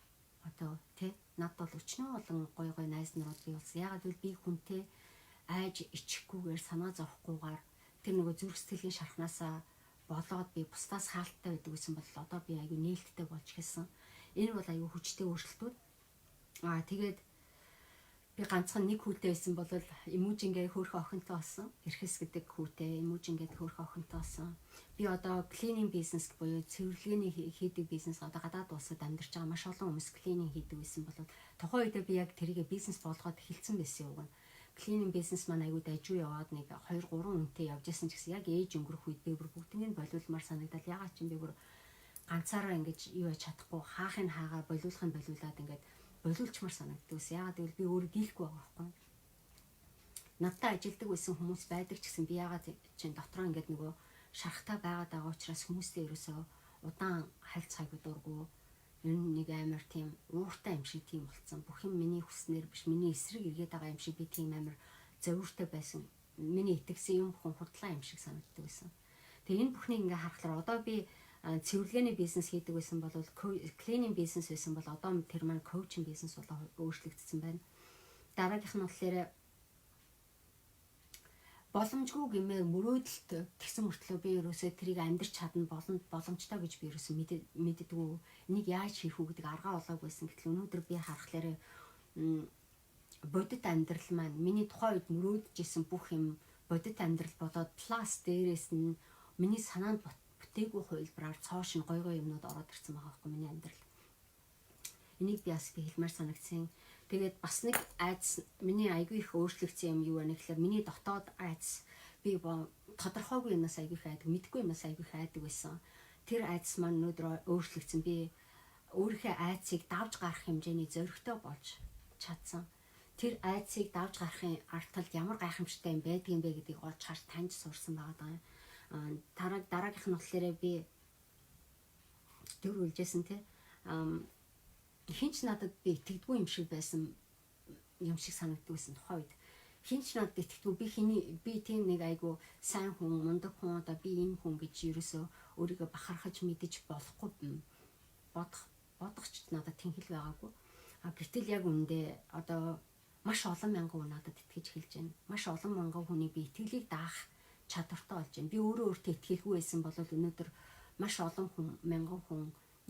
Одоо тий над бол өчнөө олон гой найз нарууд би болсон. Ягаад гэвэл би хүнтэй айж ичихгүйгээр санаа зовхгүйгээр тэр нөгөө зүрх сэтгэлийн шархнаасаа болоод би бусдаас хаалттай байдаг гэсэн бол одоо би аюу нээлттэй болж хэлсэн. Энэ бол аюу хүчтэй өөрчлөлтүүд. Тэгээд би ганцхан нэг хүүтэй байсан бол Эмужингээ хөөрхөн охинтой болсон. Эрхэс гэдэг хүүтэй Эмужингээд хөөрхөн охинтой болсон. Би одоо клининг бизнес буюу цэвэрлэгээний хийдэг бизнес одоо гадаад улсад амьдарч байгаа маш олон хүмүүс клининг хийдэг байсан бол тухайн үедээ би яг тэрийг бизнес болгоод эхэлсэн байсан юм. Клининг бизнес маань аюу дайжуу яваад нэг 2 3 үнэтэй явж исэн ч гэсэн яг ээж өнгөрөх үед би бүр бүгднийг болиулмаар санагдал. Ягаад ч юм би бүр ганцаараа ингэж юу яж чадахгүй хаахын хаагаа болиулахын болиулаад ингээд болиулчмаар санагддаг ус. Ягаад гэвэл би өөрөө дийлэхгүй байгаа байхгүй. Надтай ажилдаг байсан хүмүүс байдаг ч гэсэн би ягаад чинь дотроо ингээд нөгөө шарахтаа байгаад байгаа учраас хүмүүстэй ерөөсөө удаан харилцаагүй дурггүй. Ер нь нэг амар тийм ууртай юм шиг тийм болцсон. Бүх юм миний хүснээр биш, миний эсрэг эргээд байгаа юм шиг би тийм амар зовиртой байсан. Миний итгэсэн юм бүхэн худлаа юм шиг санагддаг байсан. Тэгээ энэ бүхнийг ингээ харахаар одоо би цэвэрлэгээний бизнес хийдэг байсан бол клининг бизнес байсан бол одоо тэр маань коучинг бизнес болоо өөрчлөгдсөн байна. Дараагийнх нь болохоор боломжгүй гэмээр мөрөөдөлт тэгсэн мөртлөө би ерөөсөө тэрийг амьдрч чадна боломжтой гэж би ерөөсөө мэддэггүй. Энийг яаж хийх үү гэдэг аргаа олоогүй байсан. Гэтэл өнөөдөр би харахаар бодит амьдрал маань миний тухайн үед мөрөөдж исэн бүх юм бодит амьдрал болоод плюс дээрээс нь миний санаанд бүтээгүй хувилбараар цоош нь гой юмнууд ороод ирсэн байгаа байхгүй миний амьдрал. Энийг би бас хэлмээр санагдсан. Тэгээд бас нэг айдас миний айгүй их өөрчлөгдсөн юм юу вэ гэхээр миний дотоод айдас би тодорхойгүй юмнаас айгүй их айдаг, мэдгүй юмнаас айгүй их айдаг байсан. Тэр айдас маань өнөөдөр өөрчлөгдсөн. Би өөрийнхөө айдсыг давж гарах хэмжээний зоригтой болж чадсан. Тэр айдсыг давж гарахын ард талд ямар гайхамшигтай юм байдгийг бэ гэдгийг олж харж таньж сурсан байгаа даа. Дараагийнх нь болохоор би төр үлжсэн те хинч надад би итгэдэггүй юм шиг байсан юм шиг санагддаг байсан тухайн үед. Хинч надад итгэдэггүй би тийм нэг айгу сайн хүн, мундаг хүн одоо би ийм хүн гэж ерөөсөө өөрийгөө бахархаж мэдэж болохгүй бодох ч надад тэнхэл байгаагүй. Гэтэл яг үндэ одоо маш олон мянган хүн надад итгэж хэлж байна. Маш олон мянган хүний би итгэлийг даах чадвартай болж байна. Би өөрөө өөртөө итгэлгүй байсан бол өнөөдөр маш олон хүн, мянган хүн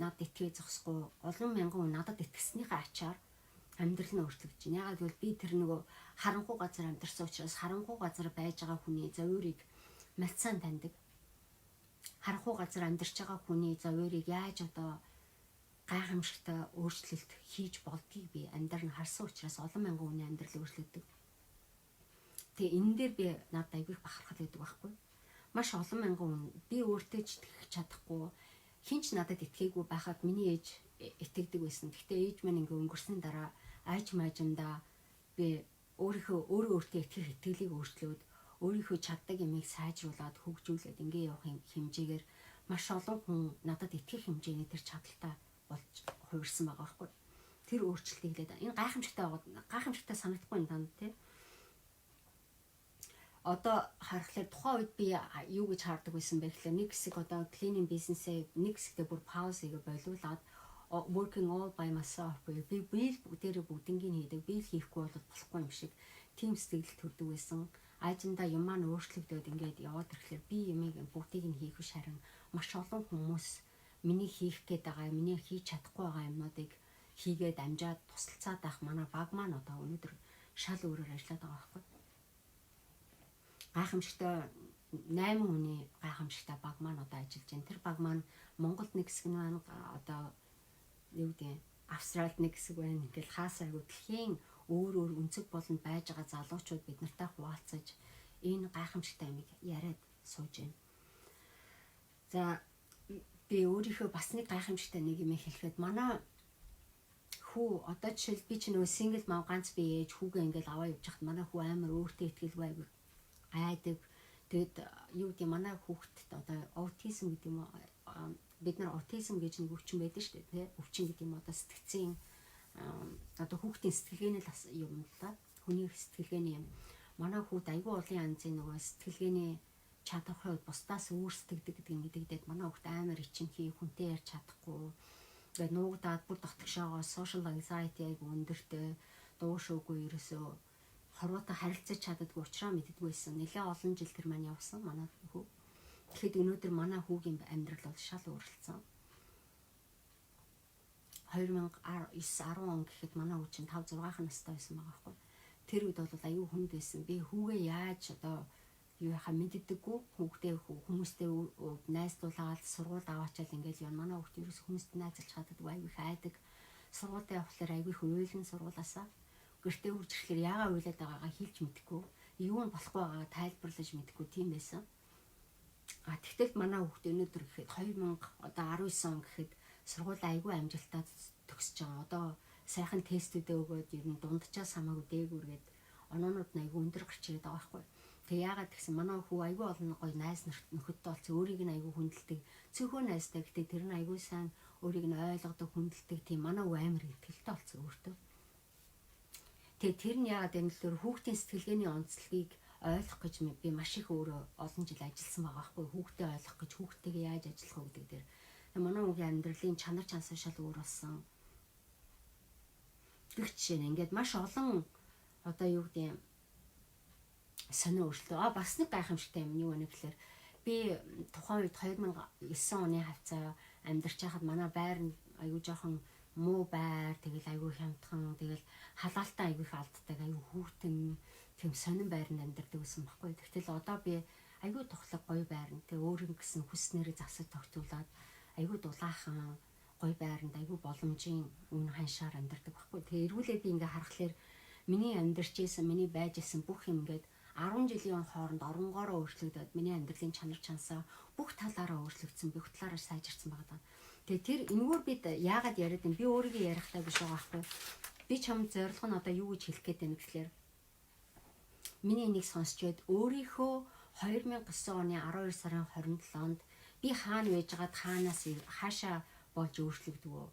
надад итгэж зогсохгүй, олон мянган хүн надад итгэснийхээ ачаар амьдрал нь өөрчлөгдөж байна. Ягаад гэвэл би тэр нөгөө харанхуй газар амьдарсан учраас харанхуй газар байж байгаа хүний зовёрыг малцаан таньдаг. Харанхуй газар амьдарч байгаа хүний зовёрыг яаж одоо гайхамшигтай өөрчлөлт хийж болдгийг би амьдрал нь харсан учраас олон мянган хүний амьдрал өөрчлөгдөв. Тэгээ энэ дээр би надад айгүй бахархал байдаг байхгүй. Маш олон мянган хүн би өөртөө ч итгэж чадахгүй, хинч надад итгээгүй байхад миний ээж итгэдэг байсан. Гэхдээ ээж маань ингээ өнгөрсний дараа айж маажиндаа би өөрөө өөртөө итгэх итгэлийг өөрчлөөд өөрийнхөө чаддаг юмыг сайжруулад хөгжүүлээд ингээ явах хэмжээгээр маш олон хүн надад итгэх хэмжээний тэр чадaltaй болж хувирсан байгаа байхгүй. Тэр өөрчлөлтийг хэлээд энэ гайхамшигтай санагдахгүй юм даа тий. Одоо харахаар тухайн үед би юу гэж хардаг байсан бэ гэхээр нэг хэсэг одоо клининг бизнесээ нэг хэсэгтээ бүр паузыг болиулаад working all by myself би бүгдээрээ бүгднийг хийдэг. Би хийхгүй бол болохгүй юм шиг тийм сэтгэл төрдөг байсан. Ажинда юм маань өөрчлөгдөөд ингээд яваад ирэхлээр би юмыг бүгдийг нь хийх биш харин маш олон хүмүүс миний хийх гээд байгаа, миний хийж чадахгүй байгаа юмнуудыг хийгээд амжаад тусалцаад байх манай баг маань одоо өнөөдөр шал өөрөөр ажиллаад байгаа байхгүй. Гайхамшигтай 8 хүний гайхамшигтай баг маань одоо ажиллаж байна. Тэр баг маань Монголд нэг хэсэг маань одоо юу гэдэг Австралид нэг хэсэг байна. Ингээл хаасаа айгу дэлхийн өөр өнцөг болонд байж байгаа залуучууд бид нартай хуваалцаж энэ гайхамшигтай амиг яриад сууж байна. За би өөрийнхөө бас нэг гайхамшигтай нэг юм хэлэхэд манай хүү одоо жишээл би ч нөгөө сингл мав ганц би ээж хүүгээ ингээл аваа явж хахад манай хүү амар өөртөө итгэлгүй айгу айдаг. Тэгэд юу гэдэг манай хүүхдэд одоо аутизм гэдэг юм уу? Бид нар аутизм гэж нэг өвчин байдаг шүү дээ, тий? Өвчин гэдэг юм одоо сэтгцийн одоо хүүхдийн сэтгэлгээний юм л да. Хүний сэтгэлгээний юм. Манай хүүхд айгүй олон янзын нөгөө сэтгэлгээний чадахын хувьд бусдаас өөр сэтгэдэг гэдгийг мэдэгдээд манай хүүхд амар ичимхий, хүнтэй ярьж чадахгүй. Тэгээд нуугдаад бүр дотгошоогоо social anxiety айгүй өндөртэй, дуушуугүй ерөөсөө хорвоотой харилцаж чаддаггүй учраас мэддэггүй байсан. Нэлээд олон жил тэр маань явсан манай хүү. Тэгэхэд өнөөдөр манай хүүгийн амьдрал бол шал өөрчлөсөн. 2009 10 он гэхэд манай хүү чинь 5 6 настай байсан байгаа байхгүй. Тэр үед бол аюу хүнд байсан. Би хүүгээ яаж одоо юу яхаа мэддэггүй хүүхдээ хүмүүстэй найзлуулаад сургууль аваачаал ингээл юм. Манай хүүхд ерөөс хүмүүстэй найзалж чаддаг аюу их айдаг. Сургуультай явахлаар аюу их уйлан сургуулаасаа гэртээ үрж ирэхээр яагаа уйлаад байгаагаа хэлж мэдэхгүй. Юу нь болохгүй байгаагаа тайлбарлаж мэдэхгүй тийм байсан. Тэгтэл манай хүүхд өнөөдөр гэхэд 2019 он гэхэд сургууль аягүй амжилттай төгсөж байгаа. Одоо сайхан тестүүдээ өгөөд ер нь дунджаас хамаагүй дээгүүргээд оноонууд аягүй өндөр гарч ирээд байгаа байхгүй. Тэгээ яагаад гэсэн манай хүү аягүй олон гоё найз нөхөдтэй болсон. Өөрийг нь аягүй хүндэлдэг. Цөөхөө найзтай гэхдээ тэр нь аягүй сайн өөрийг нь ойлгодог, хүндэлдэг тийм манай хүү амар ихтгэлтэй болсон өөртөө. Тэгээ тэр нь яагаад юм л хүүхдийн сэтгэлгээний онцлогийг ойлгох гэж би маш их өөрөө олон жил ажилласан байгаа байхгүй. Хүүхдээ ойлгох гэж хүүхдтэйгээ яаж ажиллах вэ гэдэг дээр манай хүүгийн амьдралын чанар чансан шал өөр болсон. Гэх жишээ нь ингээд маш олон одоо юу гэдэг юм сонио өөрчлөлтөө. Бас нэг гайхамшигтай юм юу вэ гэхээр би тухайн үед 2009 оны хавцаа амьдарч байхад манай байр нь аюу жоохон муу байр, тэгэл аюу хямдхан, тэгэл халаалтаа аюу их алддаг, аюу хүүтэн тийм сонин байранд амьдардаг гэсэн баггүй. Тэгтэл одоо би аюу тухлаг гоё байранд тэг өөрийн гэсэн хүснээрээ засаж тогтуулаад аюу дулаахан гоё байранд аюу боломжийн үн ханшаар амьдардаг баггүй. Тэгээ эргүүлээ би ингээ харахаар миний амьдарч исэн, миний байж исэн бүх юм ингээд 10 жилийн хооронд оронгоороо өөрчлөгдөд миний амьдралын чанар чансаа бүх талаараа өөрчлөгдсөн, бүх талаараа сайжирсан байгаа. Тэгээ тэр энэгээр бид яагаад яриад юм би өөрийгөө ярихтаа биш байгаа байхгүй. Би чамд зорилго нь одоо юу гэж хэлэх гээд байна гэхээр миний энийг сонсчод өөрийнхөө 2009 оны 12 сарын 27-нд би хаана байжгаад хаанаас хаашаа болж өөрчлөгдөв вэ?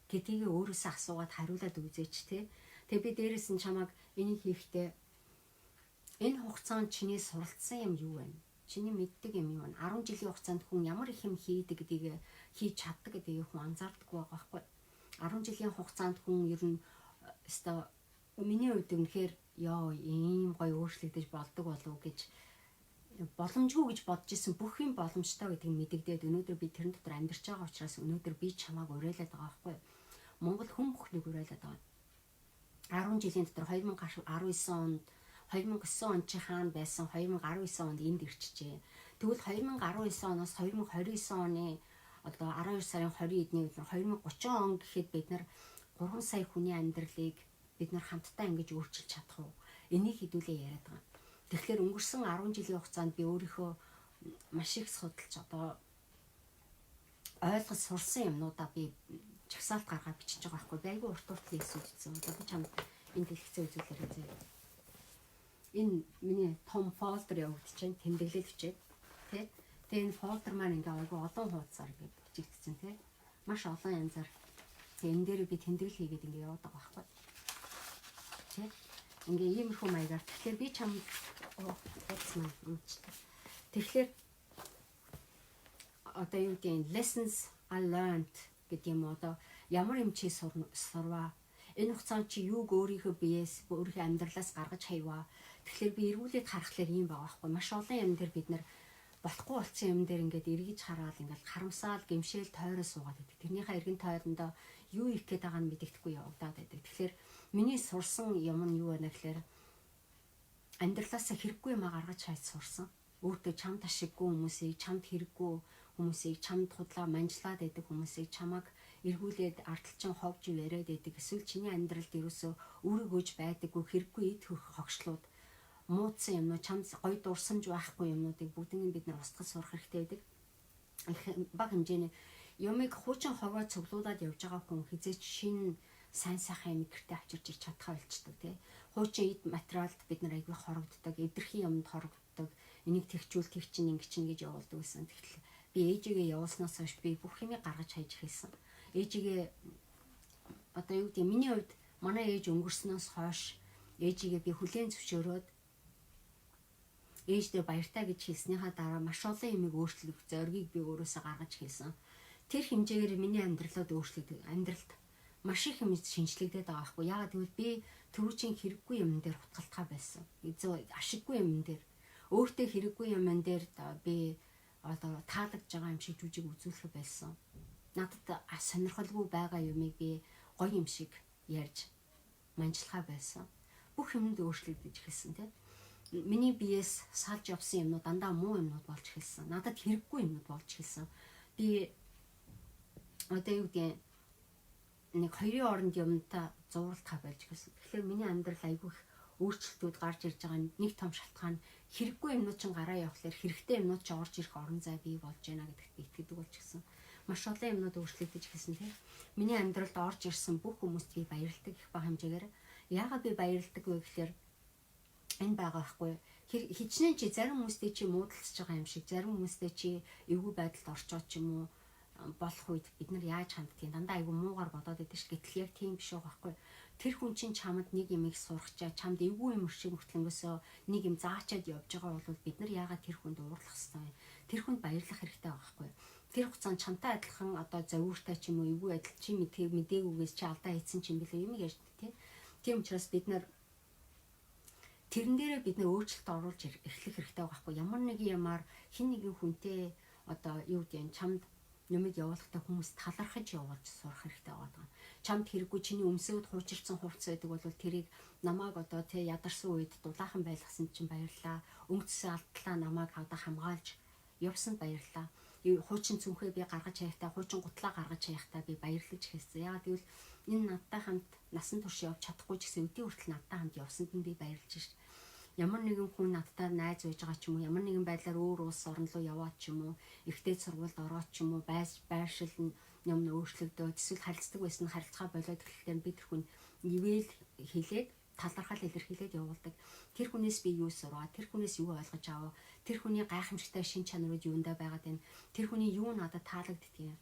Гэдгийг өөрөөсөө асуугаад хариулаад үзээч те. Тэгээ би дээрээс нь чамайг энийг хийхдээ энэ хугацаанд чиний суралцсан юм юу вэ? Чиний мэддэг юм юу вэ? 10 жилийн хугацаанд хүн ямар их юм хийдэг гэдгийг хийж чаддаг гэдгийг хүн анзаардаггүй байгаа байхгүй. 10 жилийн хугацаанд хүн ер нь өстой миний хувьд үнэхээр ёо ийм гоё өөрчлөгдөж болдог болов гэж боломжгүй гэж бодож исэн бүх юм боломжтой гэдгийг мэдэгдээд өнөөдөр би тэрэн дотор амьдарч байгаа учраас өнөөдөр би чамааг уриалаад байгаа байхгүй. Монгол хүн бүхнийг уриалаад байгаа. 10 жилийн дотор 2019 онд 2009 он чи хаана байсан 2019 онд энд ирчихжээ. Тэгвэл 2019 оноос 2029 оны одоо 12 сарын 20-ны үед 2030 он гэхэд бид нар 3 сая хүний амьдралыг бид нар хамтдаа ингэж өөрчилж чадах уу? Энийг хэдүүлээ яриад байгаа. Тэгэхээр өнгөрсөн 10 жилийн хугацаанд би өөрийнхөө маш их судалж одоо ойлгож сурсан юмнуудаа би чагсаалт гаргаад бичиж байгаа байхгүй. Би айгүй урт хийсэн үзсэн. Одоо би чамд энэ дэлгэцээ үзүүлээрэй зэ. Энэ миний том фолдер явагдаж байна. Тэмдэглэл бичээд тий. Тэгээ энэ фолдер маань ингээ айгүй олон хуудасаар ингээ бичигдсэн тий. Маш олон янзаар. Тэгээ энэ дээр би тэмдэглэл хийгээд ингээ яваад байгаа байхгүй. Тий. Ингээ иймэрхүү маягаар. Тэгэхээр би чамд хуудас маань унцлаа. Тэгэхээр одоо юу гэдэг lessons I learned гэдэг юм одоо ямар юм чи сурваа. Энэ хугацаанд чи юуг өөрийнхөө биеэс өөрийнхөө амьдралаас гаргаж хайваа. Тэгэхээр би эргүүлээд харахаар ийм байгаа байхгүй. Маш олон юм дээр бид нар болохгүй болсон юм дээр ингээд эргэж хараад ингээд харамсаал, гэмшээл, тойроо суугаад байдаг. Тэрнийхээ эргэн тойрондоо юу их гээд байгааг нь мэддэхгүй явагдаад байдаг. Тэгэхээр миний сурсан юм нь юу вэ гэхээр амьдралаасаа хэрэггүй юм гаргаж хайж сурсан. Өөртөө чамд ашиггүй хүмүүсийг, чамд хэрэггүй хүмүүсийг, чамд худлаа манжлаад байдаг хүмүүсийг чамаг эргүүлээд ардалчин ховж яриад байдаг. Эсвэл чиний амьдралд ерөөсөө өөрийгөөж байдаггүй хэрэггүй эд хогшлууд муудсан юмнууд чамд гоё дурсамж байхгүй юмнуудыг бүгднийг бид нар устгаж сурах хэрэгтэй байдаг. Баг хэмжээний юмыг хуучин хогоо цуглуулад явж байгаа хүн хизээч шинэ сайн сайхан юм гэртээ авчирч ир чадхаа болчдөг тий. Хуучин эд материалд бид нар аягүй хорогддог, эдгэрхийн юмд хорогддог. Энийг тэгчүүл тэг чин ингэ чин гэж явуулдаг гэсэн. Тэгэхээр би ээжигээ явуулснаас хойш би бүх юмыг гаргаж хайж хэлсэн. Ээжигээ одоо юу гэдэг миний хувьд манай ээж өнгөрснөөс хойш ээжигээ би хүлээн зөвшөөрөөд ээждээ баяртай гэж хэлснийхаа дараа маш олон юмыг өөрчлөх зоригийг би өөрөөсөө гаргаж хэлсэн. Тэр хэмжээгээр миний амьдралд өөрчлөгдөв. Амьдралд маш их юм шинжлэгдээд байгаа байхгүй. Яагаад гэвэл би төрүүчийн хэрэггүй юм дээр хутгалтаа байсан. Ашиггүй юм дээр өөртөө хэрэггүй юм дээр би одоо таалагдж байгаа юм шиг жүжиг үзүүлэх байсан. Надад сонирхолгүй байгаа юмыг би гоё юм шиг ярьж манжлахаа байсан. Бүх юмд өөрчлөгдөж эхэлсэн тийм. Миний биеэс салж явсан юмнууд дандаа муу юмнууд болж эхэлсэн. Надад хэрэггүй юмнууд болж эхэлсэн. Би одоо юу гэдэг нэг хоёрын оронд юмтай зууралтай байж эхэлсэн. Тэгэхээр миний амьдрал айгүй их өөрчлөлтүүд гарч ирж байгаа нэг том шалтгаан хэрэггүй юмнууд чинь гараа явахлаар хэрэгтэй юмнууд ч орж ирэх орон зай бий болж байна гэдэгт би итгэдэг болчихсон. Маш олон юмнууд өөрчлөгдөж эхэлсэн тийм. Миний амьдралд орж ирсэн бүх хүмүүст би баярлдаг их бага хэмжээгээр. Яагаад би баярлдаг вэ гэхээр энэ байгаа байхгүй. Хичнээн чи зарим хүмүүстэй чи муудалцж байгаа юм шиг, зарим хүмүүстэй чи эвгүй байдалд орчоод ч юм уу болох үед бид нар яаж ханддгийг дандаа айгүй муугаар бодоод байдаг ш. Гэтэл яг тийм биш байгаа байхгүй. Тэр хүн чинь чамд нэг юмыг сурахчаа, чамд эвгүй юм шиг мөртлөнгөөсөө нэг юм заачаад явж байгаа бол бид нар яагаад тэр хүнд уурлах хэвээр вэ? Тэр хүнд баярлах хэрэгтэй байгаа байхгүй. Тэр хугацаанд чамтай адилхан одоо зовиртай ч юм уу эвгүй адил чи мэдээгүйгээс чи алдаа хийсэн ч юм билүү юм ярьж тий. Тийм учраас бид нар тэрэн дээрээ бид нар өөрчлөлт оруулж эхлэх хэрэгтэй байгаа байхгүй. Ямар нэгэн ямаар хин нэгэн хүнтэй одоо юу гэдэг чамд юмыг явуулахдаа хүмүүс талархаж явуулж сурах хэрэгтэй байгаа. Чамд хэрэггүй чиний өмсөд хуучирсан хувцас байдаг бол тэрийг намайг одоо тий ядарсан үед дулаахан байлгасан чинь баярлаа. Өнгөцсөн алдлаа намайг хавда хамгаалж явсанд баярлаа. Хуучин цүнхээ би гаргаж хаяхтаа, хуучин гутлаа гаргаж хаяхтаа би баярлаж хэлсэн. Яагаад гэвэл энэ надтай хамт насан турш явж чадахгүй ч гэсэн өдний хүртэл надтай хамт явсанд нь би баярлж шээ. Ямар нэгэн хүн надтай найз байж байгаа ч юм уу, ямар нэгэн байдлаар өөр улс орн руу яваад ч юм уу, ихтэй сургуульд ороод ч юм уу, байршил юм өөрчлөгдөөд эсвэл харилцдаг байсан харилцаа болоод эхлэхээр би тэр хүн ивэл хэлээд талархал илэрхийлээд явуулдаг. Тэр хүнээс би юу сураа, тэр хүнээс юу ойлгож аваа, тэр хүний гайхамшигтай шин чанарууд юундаа байгаад байна, тэр хүний юу надад таалагддгийг.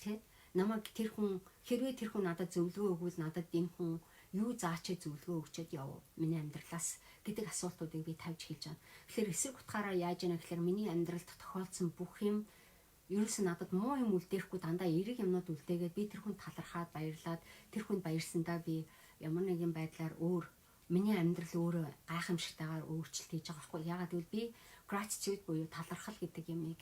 Тэ? Намайг тэр хүн хэрвээ тэр хүн надад зөвлөгөө өгвөл надад энэ хүн юу заачаа зөвлөгөө өгчөөд яв миний амьдралаас гэдэг асуултуудыг би тавьж хэлж байгаа. Тэгэхээр эсрэг утгаараа яаж яана гэхээр миний амьдралд тохиолдсон бүх юм ерөөсөө надад муу юм үлдээхгүй дандаа эерэг юмнууд үлдээгээд би тэр хүнд талархаад баярлаад тэр хүнд баярсандаа би ямар нэгэн байдлаар миний амьдрал өөрөө гайхамшигтайгаар өөрчлөлт хийж байгаа байхгүй. Яагаад гэвэл би gratitude буюу талархал гэдэг юмыг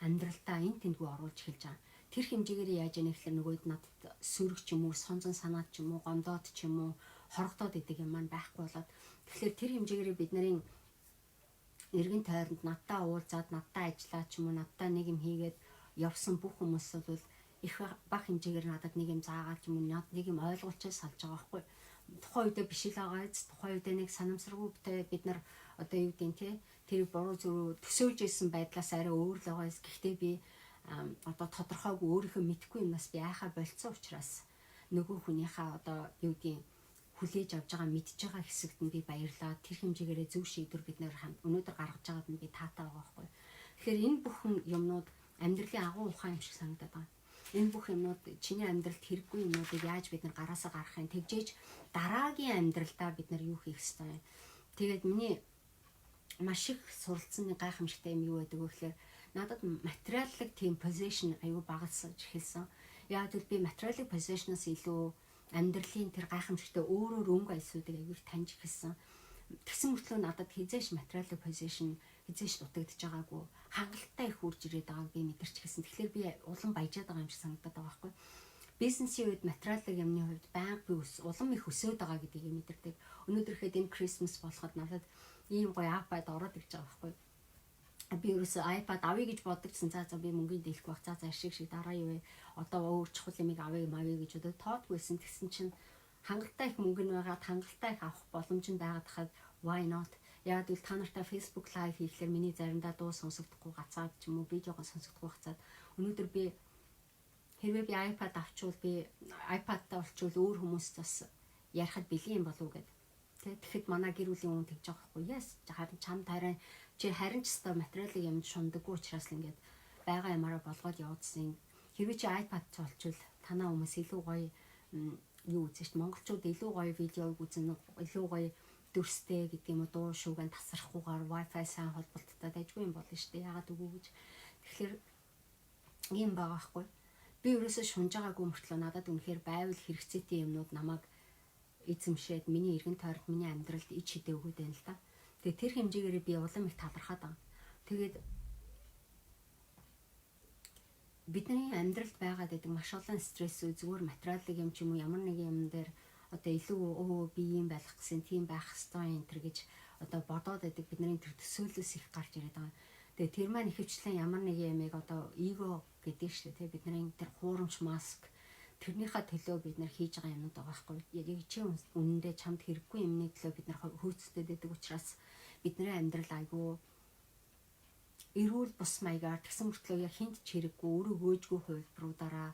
амьдралдаа энэ тэндгүй оруулж эхэлж байгаа. Тэр хэмжээгээр яаж яана гэхээр нөгөөд надад сөрөг ч юм уу, сонзон санаад ч юм уу, гомдоод ч юм уу, хорогдоод идэг юм маань байхгүй болоод тэгэхээр тэр хэмжээгээр бид нарын эргэн тойронд надтай уулзаад, надтай ажиллаад ч юм уу, надтай нэг юм хийгээд явсан бүх хүмүүс бол их бага хэмжээгээр надад нэг юм заагаад ч юм уу, нэг юм ойлгуулчаа салж байгаа байхгүй. Тухайн үедээ биш л байгаа биз, тухайн үедээ нэг санамсаргүйтэй бид нар одоо юу гэдэг те тэрийг буруу зүрүү төсөөлж исэн байдлаас арай өөр л байгаа. Гэхдээ би одоо тодорхойгүй өөрийнхөө мэдхгүй юмнаас би айхаа болцсон учраас нөгөө хүнийхээ одоо юу гэдгийг хүлээж авч байгаа мэдж байгаа хэсэгт нь би баярлаа. Тэр хэмжээгээр зөв шийдвэр бид нэр өнөөдөр гаргаж байгаад нь би таатай байгаа байхгүй. Тэгэхээр энэ бүхэн юмнууд амьдралын агуу ухаан юм шиг санагдаад байна. Энэ бүх юмнууд чиний амьдралд хэрэггүй юмнуудыг яаж бид нар гараасаа гаргах юм тэгжээж дараагийн амьдралдаа бид нар юу хийх ёстой вэ? Тэгээд миний маш их суралцсан нэг гайхамшигтай юм юу байдаг вэ гэхээр надад материаллык тийм position аюу багасж эхэлсэн. Яг л би материаллык position-аас илүү амьдралын тэр гайхамшигтай өөрөөр өнгө альсуудыг аюул таньж эхэлсэн. Тэгсэн мөртлөө надад хизээш материаллык position хизээш дутагдж байгаагүй хангалттай их үрж ирээд байгааг би мэдэрч эхэлсэн. Тэгэхээр би улам баяжаад байгаа юм шиг санагдаад байгаа байхгүй. Бизнесийн үед материаллык юмны хувьд байнга би улам их өсөөд байгаа гэдгийг мэдэрдэг. Өнөөдөрхэд энэ Christmas болоход надад ийм гоё iPad ороод ирж байгаа байхгүй. Би ерөөсөө iPad авъя гэж боддогсэн. За би мөнгөний дэлэх байх. За ашиг шиг дараа юу вэ? Одоо өөр чухал юмыг авъя гэж одоо тоодгүйсэн. Тэгсэн чинь хангалттай их мөнгө нь байгаад хангалттай их авах боломж нь байгаад хахад why not? Яг л та нартай Facebook live хийхлээр миний заримдаа дуу сонсогдохгүй гацаад ч юм уу видеогоо сонсогдохгүй гацаад өнөөдөр би хэрвээ би iPad авчвал би iPad-таа олчвал өөр хүмүүст бас ярихад бэлэн юм болов уу гэд. Тэгэхэд манай гэр бүлийн хүн тэгж байгаа байхгүй. Yes, харин чам тарай чи харин ч өстой материалыг юм шундаггүй учраас л ингээд байгаа ямаараа болгоод явуулсан. Хэрвээ чи iPad цолчвол танаа хүмүүс илүү гоё юу үзэж шүү. Монголчууд илүү гоё видеог үзэн илүү гоё дүрстэй гэдэг юм уу дуу шүүгэн тасрахгүйгээр Wi-Fi сайн холболттой дайггүй юм болно шүү дээ. Яагаад үгүй гэж. Тэгэхээр ийм байгаа байхгүй. Би ерөөсөө шунж байгаагүй мөртлөө надад үнэхээр байвал хэрэгцээтэй юмнууд намайг эзэмшээд миний эргэн тойронд миний амьдралд ич хідээ өгöd байна л да. Тэгээ тэр хэмжээгээр би улам их талархаад байгаа. Тэгээд бидний амьдралд байгаад байдаг маш олон стрессүүд зүгээр материалын юм ч юм уу ямар нэгэн юм дээр одоо илүү би юм байх гэсэн тийм байх ёстой энэ төр гэж одоо бодоод байдаг бидний тэр төсөөлөөс их гарч ирээд байгаа. Тэгээ тэр маань ихэвчлэн ямар нэгэн ямиг одоо эго гэдэг шүү дээ. Бидний тэр хуурамч маск тэрнийхээ төлөө бид нар хийж байгаа юмнууд байгаа байхгүй. Яг чи үнэндээ чамд хэрэггүй юмны төлөө бид нар хөөцөлдөд байдаг учраас бидний амьдрал айгүй эрүүл бус маягаар тэгсэн мөртлөө яг хинт ч хэрэггүй өөрөө гөөжгүй хувилбаруудаараа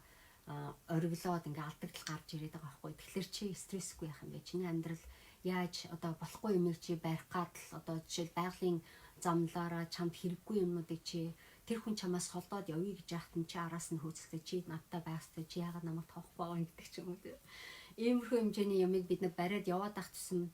ориглоод ингээ алдагдал гарч ирээд байгаа байхгүй. Тэгэхээр чи стрессгүй байх юм бэ? Чиний амьдрал яаж одоо болохгүй юмыг чи барих гад л одоо жишээл байгалийн замлаараа чамд хэрэггүй юмнуудыг чи тэр хүн чамаас холдоод явъя гэж яахт нь чи араас нь хөөцөлдөж чи надтай байх хэрэгтэй чи яагаад намайг тоохгүй байгаа гэдэг ч юм уу. Иймэрхүү хэмжээний юмыг бид нар бариад яваад ах тусам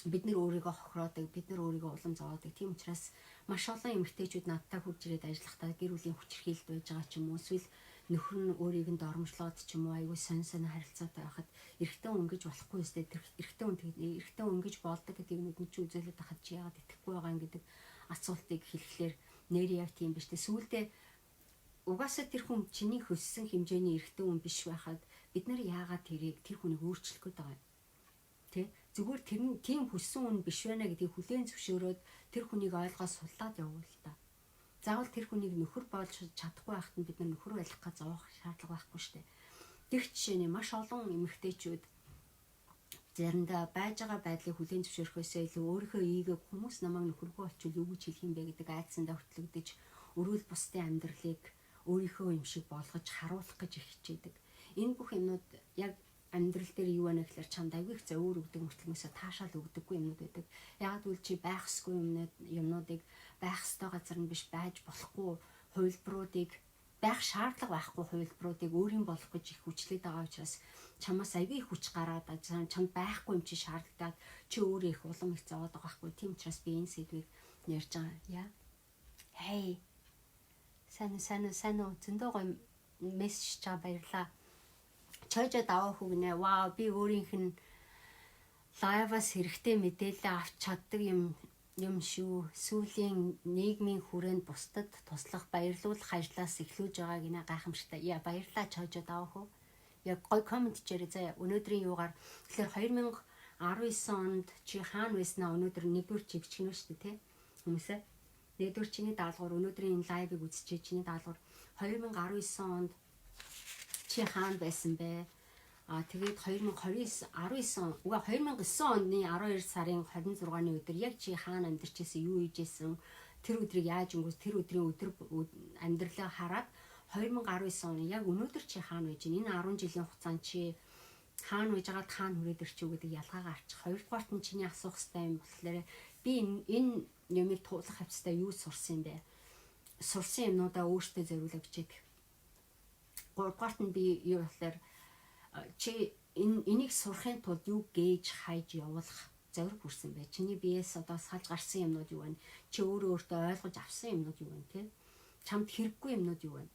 бид нар өөрийгөө хохироодаг, бид нар өөрийгөө улам зовоодаг. Тийм учраас маш олон эмэгтэйчүүд надтай хурж ирээд ажиллахдаа гэр бүлийн хүчирхийлэлд байж байгаа ч юм уу эсвэл нөхөр нь өөрийг нь дормжлоод ч юм уу айгүй сонь харилцаатай байхад эрэгтэй хүн ингэж болохгүй өстэй тэр эрэгтэй хүн тэгээд эрэгтэй хүн ингэж болдог гэдэг нь чи үзүүлээд байхад чи яагаад итгэхгүй байгаа юм гэдэг асуултыг хэлэхлээр нэр яг тийм биш тэ сүүлдээ угаасаа тэр хүн чиний хөссөн хэмжээний эрэгтэй хүн биш байхад бид нар яагаад тэр хүнийг өөрчлөх гээд байгаа юм тэ зүгээр тэр нь тийм хөссөн хүн биш байна гэдгийг хүлээн зөвшөөрөөд тэр хүнийг ойлгоод суллаад явуул та. Заавал тэр хүнийг нөхөр болж чадахгүй байхад нь бид нар нөхөр байх гэж зовох шаардлага байхгүй шүү дээ. Тэг жишээний маш олон эмэгтэйчүүд заримдаа байж байгаа байдлыг хүлээн зөвшөөрөхөөсөө илүү өөрийнхөө эгийг хүмүүс намайг нөхөргүй болчихвол юу гэж хэлэх юм бэ гэдэг айдсандаа хөтлөгдөж өрөөл бусдын амьдралыг өөрийнхөө юм шиг болгож харуулах гэж хичээдэг. Энэ бүх юмнууд яг амьдрал дээр юу вэ гэхээр чамд авиг зөөр өгдөг мөртлөөсөө таашаал өгдөггүй юмнууд байдаг. Яг үл чи байх ёсгүй юмнуудыг байх ёстой газар нь биш байж болохгүй хувилбаруудыг байх шаардлага байхгүй хувилбаруудыг өөрийн болох гэж их хүчлээд байгаа учраас чамаас авиг хүч гараад чамд байхгүй юм чи шаардлагатаад чи өөрөө их улам их зовоод байгаа байхгүй. Тийм учраас би энэ сэдвийг ярьж байгаа. Яа. Хей. Сайн уу зөндөө гоё мессеж чаа баярлаа. Чойжо даваа хүгнэ. Вау би өөрийнх нь лайваас хэрэгтэй мэдээлэл авч чаддаг юм шүү. Сүүлийн нийгмийн хүрээнд бусдад туслах баярлуулах ажлаас эхлүүлж байгааг нэ гайхамшигтай. Яа баярлаа Чойжо даваа хүү. Яг гой комент хийрээ заа. Өнөөдрийн юугаар тэгэхээр 2019 онд чи хаана байснаа өнөөдөр 1-р чи бичгэнэ шүү дээ тий. Хүмүүсээ 1-р чиний даалгавар өнөөдрийн энэ лайвыг үзчихээ чиний даалгавар 2019 онд чи хаана байсан бэ? Тэгээд 2019 оны 12 сарын 26-ны өдөр яг чи хаана амьдарч байсан, юу хийж байсан, тэр өдрийг яаж өнгөрөөс, тэр өдрийн амьдралаа хараад 2019 оны яг өнөөдөр чи хаана байж байна? Энэ 10 жилийн хугацаанд чи хаана байж байгаад хаана хүрээд ирчихв гэдэг ялгаагаа авчих. Хоёрдугаарт нь чиний асуух хэрэгтэй юм болохоор би энэ юмыг туулах хавцтай юу сурсан юм бэ? Сурсан юмнуудаа өөртөө зориулах гэж. Гуравдугаарт нь би юу болохоор чи энийг сурахын тулд юу гээж хайж явуулах зориг хүрсэн бай. Чиний биеэс одоо салж гарсан юмнууд юу вэ? Чи өөртөө ойлгож авсан юмнууд юу вэ те? Чамд хэрэггүй юмнууд юу вэ?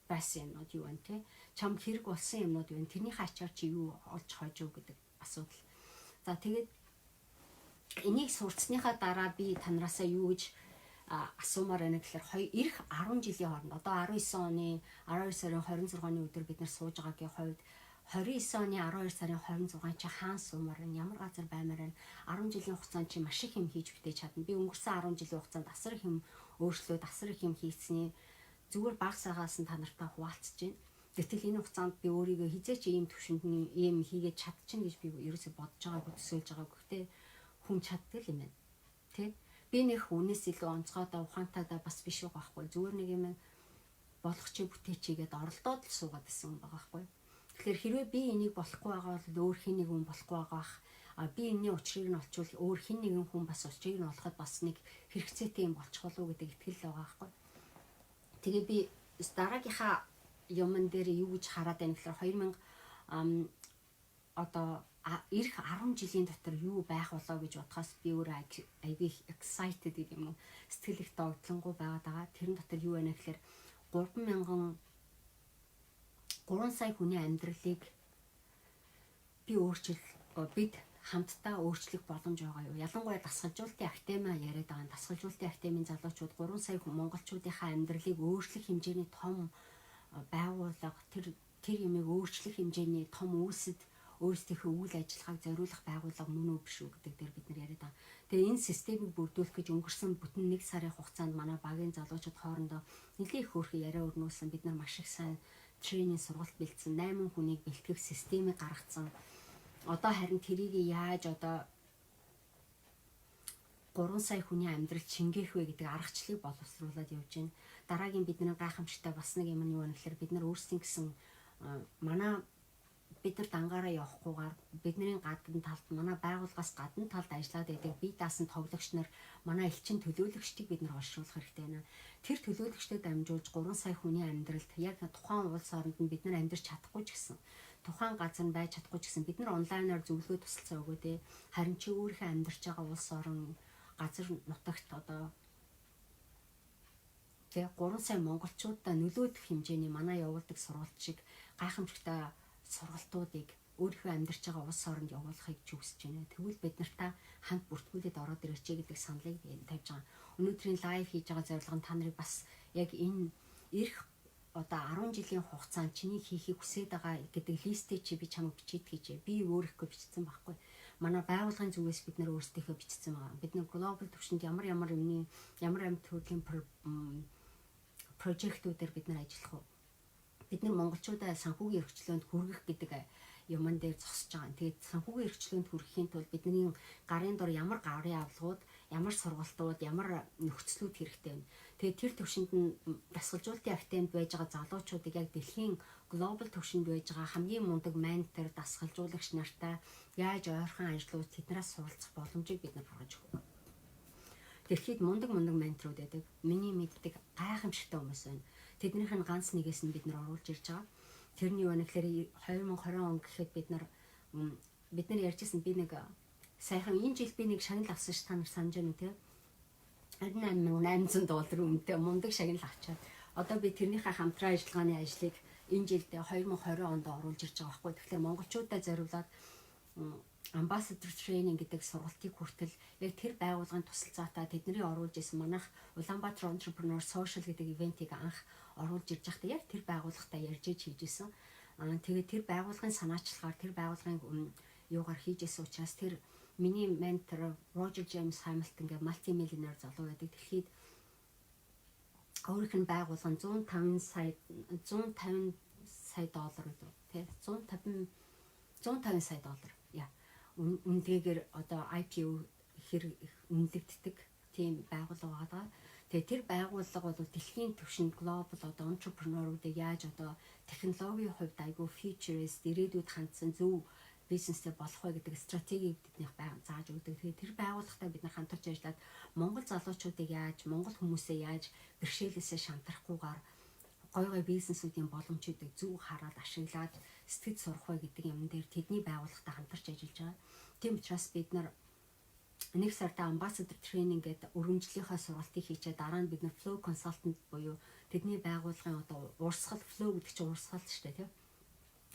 Байсан юмнууд юу вэ те? Чамд хэрэг болсон юмнууд юу вэ? Тэрний хачаар чи юу олж хойж өг гэдэг асуудал. За тэгээд энийг сурцсныхаа дараа би танараасаа юу гэж асуумаар байна гэхээр ирэх 10 жилийн хооронд одоо 19 оны 12 сарын 26-ны өдөр бид нар сууж байгаагийн хувьд 29 оны 12 сарын 26-нд чи хаан суумаар байна, ямар газар баймаар байна, 10 жилийн хугацаанд чи маш их юм хийж бүтээж чадна. Би өнгөрсөн 10 жилийн хугацаанд асар их юм өөрчлөөд асар их юм хийцний зүгээр баг сагаас нь та нартай хуваалцж байна. Гэтэл энэ хугацаанд би өөрийгөө хизээч ийм төвшөнд ийм хийгээд чадчихна гэж би ерөөсөй бодож байгаагүй, төсөөлж байгаагүй. Гэхдээ хүн чаддаг юм байна. Тэ? Би нэх үнээс илүү онцгойдоо ухаантайдаа бас биш байгаа байхгүй. Зүгээр нэг юм болох чи бүтээчигээд оролдоод л суугаад исэн байгаа байхгүй. Тэгэхээр хэрвээ би энийг болохгүй байгаа бол өөр хин нэг хүн болохгүй байгаах. Би энэний учрыг нь олчвол өөр хин нэгэн хүн бас учрыг нь олоход бас нэг хэрэгцээтэй юм болчих болов уу гэдэг итгэл байгаа байхгүй. Тэгээ би дараагийнхаа юмн дээр юу гэж хараад байна гэхээр 2000 одоо ирэх 10 жилийн дотор юу байх болоо гэж бодхоос би өөрөө айгүй excited юм уу сэтгэл их догтлонгуй байгаад байгаа. Тэрэн дотор юу байна гэхээр 3000 3 сая хүний амьдралыг бид хамтдаа өөрчлөх боломж байгаа юу? Ялангуяа дасгалжуулалтын актемаа яриад байгаа. Дасгалжуулалтын актемийн залуучууд 3 сая монголчуудынхаа амьдралыг өөрчлөх хэмжээний том байгууллага, тэр юмыг өөрчлөх хэмжээний том үйлсэд өөрсдийнхөө үйл ажиллагааг зориулах байгууллага мөн үү биш үү гэдэг дээр бид нар яриад байгаа. Тэгээ энэ системийг бүрдүүлэх гэж өнгөрсөн бүтэн 1 сарын хугацаанд манай багийн залуучууд хоорондоо нэлээд их хөөрхөн яриа өрнүүлсэн. Бид нар маш их сайн тренинг сургалт бэлдсэн, 8 хүнийг бэлтгэх системийг гаргацсан. Одоо харин тэрийг яаж 3 сая хүний амьдрал шингээх вэ гэдэг аргачлалыг боловсруулад явж байна. Дараагийн бидний гайхамшигтай бас нэг юм нь юу вэ гэхээр бид нар өөрсдийн гэсэн бид нар дангаараа явахгүйгээр бидний гадна талд манай байгууллагаас гадна талд ажиллаад байдаг бие даасан тоглогч нар манай элчин төлөөлөгчдийг бид нар олшруулах хэрэгтэй байна. Тэр төлөөлөгчдөд дамжуулж 3 сая хүний амьдралд яг тухайн улс оронд нь бид нар амьдарч чадахгүй ч гэсэн тухайн газар байж чадахгүй ч гэсэн бид нар онлайнаар зөвлөгөө тусалцаа өгөө дээ. Харин чи өөрийнхөө амьдарч байгаа улс орон газар нутагт 3 сая монголчуудаа нөлөөлөх хэмжээний манай явуулдаг сургалт шиг гайхамшигтай сургалтуудыг өөрийнхөө амьдарч байгаа улс оронд явуулахыг хүсэж байна. Тэгвэл бид нартай хамт бүртгүүлээд ороод ирээч гэдэг саналыг тавьж байгаа. Өнөөдрийн лайв хийж байгаа зорилго нь та нарыг бас яг энэ ирэх 10 жилийн хугацаанд чиний хийхийг хүсэж байгаа гэдэг листээ чи би чамд бичиж гэж би өөрийнхөө бичсэн байхгүй. Манай байгууллагын зүгээс бид нар өөрсдийнхөө бичсэн байгаа. Бид нар глобал түвшинд ямар төрлийн прожектуудаар бид нар ажиллах вэ? Бид нар монголчуудаа санхүүгийн эрхчлөөнд хүргэх гэдэг юмн дээр зогсож байгаа. Тэгээд санхүүгийн эрхчлөөнд хүрэхийн тулд бидний гарын дор ямар гарын авлагууд, ямар сургалтууд, ямар нөхцлүүд хэрэгтэй вэ? Тэгээд тэр төвшөнд нь дасгалжуулалтын актемд байж байгаа залуучуудыг яг дэлхийн глобал төвшөнд байж байгаа хамгийн мундаг ментор, дасгалжуулагч нартай яаж ойрхон ажиллаж тэднээс суралцах боломжийг бид нар гаргаж өгөх. Дэлхийд мундаг менторуд байдаг. Миний мэддэг гайхамшигтай хүмүүс байна. Тэднийх нь ганц нэгээс нь бид нар оруулж ирж байгаа. Тэрний юу вэ гэхээр 2020 он гэхэд бид нар ярьжсэн би нэг сайхан энэ жил би нэг шагнал авсан ш та нар санаж байна үү те? $8,800 үнэтэй мундаг шагнал авчаад одоо би тэрнийхээ хамтран ажиллагааны ажлыг энэ жилд 2020 онд оруулж ирж байгаа байхгүй. Тэгэхээр монголчуудаа зориулаад Ambassador Training гэдэг сургалтыг хүртэл яг тэр байгууллагын тусалцаатай тэдний оруулж исэн манайх Улаанбаатар Entrepreneur Social гэдэг ивентийг анх оруулж ирж байхдаа яг тэр байгууллагатай ярьж хийж исэн. Тэгээд тэр байгууллагын санаачлагаар тэр байгууллагын юугаар хийж исэн учраас тэр миний ментор Roger James Hamilton гэх мультимиллионер залуу байдаг. Дэлхийд өөрийнх нь байгуулгын 150 сая доллар үү тий 150 сая доллар үнэлгээгээр одоо IPO үнэлэгддэг тийм байгууллага байгаа. Тэгээ тэр байгууллага бол дэлхийн түвшинд глобал одоо entrepreneur-уудыг яаж одоо технологийн хувьд айгүй futurist ирээдүйд хандсан зөв бизнестэй болох вэ гэдэг стратегийг биднийх зааж өгдөг. Тэгээ тэр байгууллагатай бид нар хамтарч ажиллаад Монгол залуучуудыг яаж, монгол хүмүүсээ яаж бэрхшээлээсээ шантарахгүйгээр гой бизнесүүдийн боломжуудыг зөв хараад ашиглаад сэтгэж сурах вэ гэдэг юм дээр тэдний байгууллагатай хамтарч ажиллаж байгаа. Тийм учраас бид нар нэг сартаа Ambassador Training гэдэг өргөмжлөлийнхаа сургалтыг хийчээ дараа нь бид нар Flow Consultant буюу тэдний байгууллагын одоо урсгал Flow гэдэг чинь урсгал шүү дээ тийм.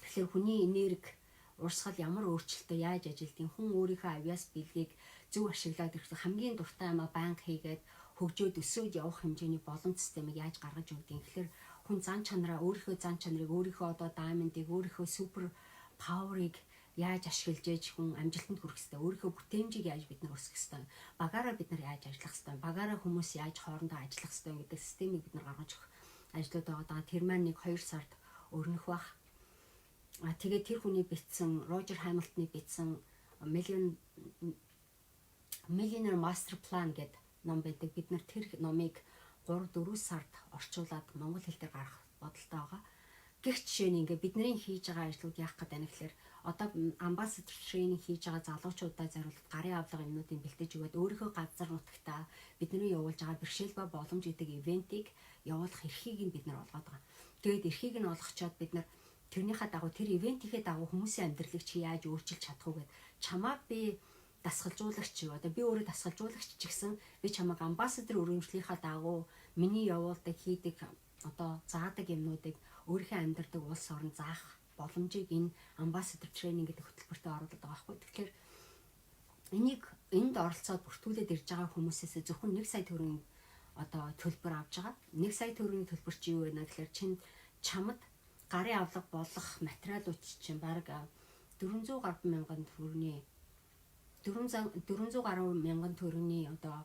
Тэгэхээр хүний энерги урсгал ямар өөрчлөлтөд яаж ажилтгийг хүн өөрийнхөө авьяас бэлгийг зөв ашиглаад ирэх хамгийн дуртай юмаа банк хийгээд хөгжөөд өсөөд явах хэмжээний боломж системийг яаж гаргаж өгдөг. Тэгэхээр хүн зан чанараа өөрийнхөө зан чанарыг өөрийнхөө одоо diamond-ыг өөрийнхөө супер power-ыг яаж ашиглаж ээж хүн амжилтанд хүрэх ёстой. Өөрийнхөө бүтээмжийг яаж бид нар өсгөх ёстой. Багаараа бид нар яаж ажиллах ёстой. Багаараа хүмүүс яаж хоорондоо ажиллах ёстой гэдэг системийг бид нар гаргаж өгөх ажлууд байгаа. Тэр маань нэг 2 сард өрнөх бах. Тэгээд тэр хүний бичсэн Roger Hamilton-ы бичсэн Millionaire Master Plan гэдэг ном байдаг. Бид нар тэр номыг 3-4 сард орчуулад монгол хэл дээр гаргах бодолтой байгаа. Гэх жишээ нь ингээ бидний хийж байгаа ажлууд яах гэдэг нь гэхээр одоо Ambassador Training хийж байгаа залуучуудаа зориулж гарын авлага юмнуудыг бэлтэж өгөөд өөрийнхөө газар нутагтаа бидний явуулж байгаа бэрхшээл ба боломж гэдэг ивентийг явуулах эрхийг нь бид нар олгоод байгаа. Тэгээд эрхийг нь олгочоод бид нар тэрнийхээ дагуу тэр ивентийнхээ дагуу хүмүүсийн амьдралыг чи яаж өөрчилж чадах вэ гэд чамаа би дасгалжуулагч юу одоо би өөрөө дасгалжуулагч ч гэсэн би чамайг Ambassador өргөмжлөлийнхаа дагуу миний явуулдаг хийдэг одоо заадаг юмнуудыг өөрийнхөө амьдардаг улс орн заах боломжийг энэ амбассадор тренинг гэдэг хөтөлбөртөд оруулаад байгаа байхгүй. Тэгэхээр энд оролцоод бүртгүүлээд ирж байгаа хүмүүсээс зөвхөн 1 сая төгрөгийн одоо төлбөр авж байгаа. 1 сая төгрөгийн төлбөр чи юу вэ гэхээр чамд гарын авлага болох материалууд чинь баг 400 гаруй мянган төгрөгийн одоо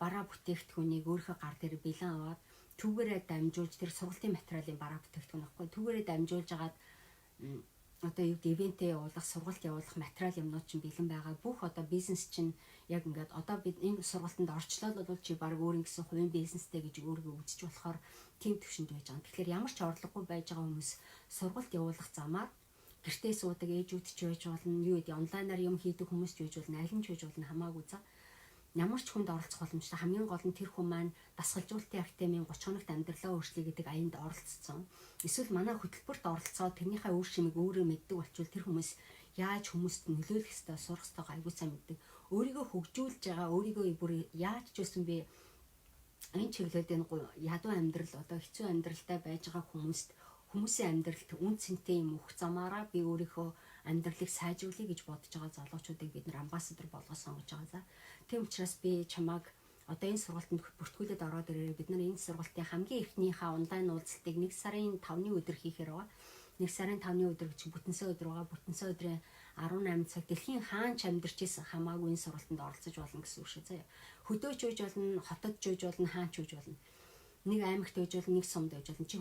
бараа бүтээгдэхүүнийг өөрийнхөө гар дээр бэлэн аваад түүгээрээ дамжуулж тэр сургалтын материалын бараа бүтээгдэхүүн авахгүй түүгээрээ дамжуулж агаад одоо юу гэдэг ивентээ явуулах, сургалт явуулах материал юмнууд чинь бэлэн байгаа. Бүх одоо бизнес чинь яг ингээд одоо бид энэ сургалтанд орчлоод бол чи баг өөр ингэсэн хувийн бизнестэй гэж өөрийгөө үзэж болохоор тийм төвшөнд байж байгаа. Тэгэхээр ямар ч орлогогүй байж байгаа хүмүүс сургалт явуулах замаар гэртээ суудаг ээжүүд ч байж болно, юу гэдэг онлайнаар юм хийдэг хүмүүс ч байж болно, аль нь ч байж болно хамаагүй за. Ямар ч хүнд оролцох боломжтой. Хамгийн гол нь тэр хүн маань дасгалжуулалтын академийн 30 хоногт амьдралаа өөрчлөе гэдэг аянд оролцсон. Эсвэл манай хөтөлбөрт оролцоод тэрнийхээ үр шимийг өөрөө мэддэг болчвол тэр хүмүүс яаж хүмүүст нөлөөлөх ёстой, сурах ёстой айгуу сайн мэддэг. Өөрийгөө хөгжүүлж байгаа, өөрийгөө бүр яаж ч байсан би энэ чиглэлд энэ ядуу амьдрал одоо хэцүү амьдралтай байж байгаа хүмүүсийн амьдралд үн цэнтэй юм өгөх замаараа би өөрийнхөө амьдралыг сайжруулъя гэж бодож байгаа залуучуудыг бид нар амбассадор болгож сонгож байгаа за. Тийм учраас би чамайг одоо энэ сургалтанд бүртгүүлээд ороод ирээрээ бид нар энэ сургалтын хамгийн эхнийхээ онлайн уулзалтыг 1 сарын 5-ны өдөр хийхээр байгаа. 1 сарын 5-ны өдөр гэж бүтэнсэ өдөр байгаа. Бүтэнсэ өдрийн 18 цаг дэлхийн хаан ч амьдарч исэн хамаагүй энэ сургалтанд оролцож болно гэсэн үг шүү заяа. Хөдөөж үж болно, хотод ч үж болно, хаан ч үж болно. Нэг аймагт үж болно, нэг сумд үж болно. Чи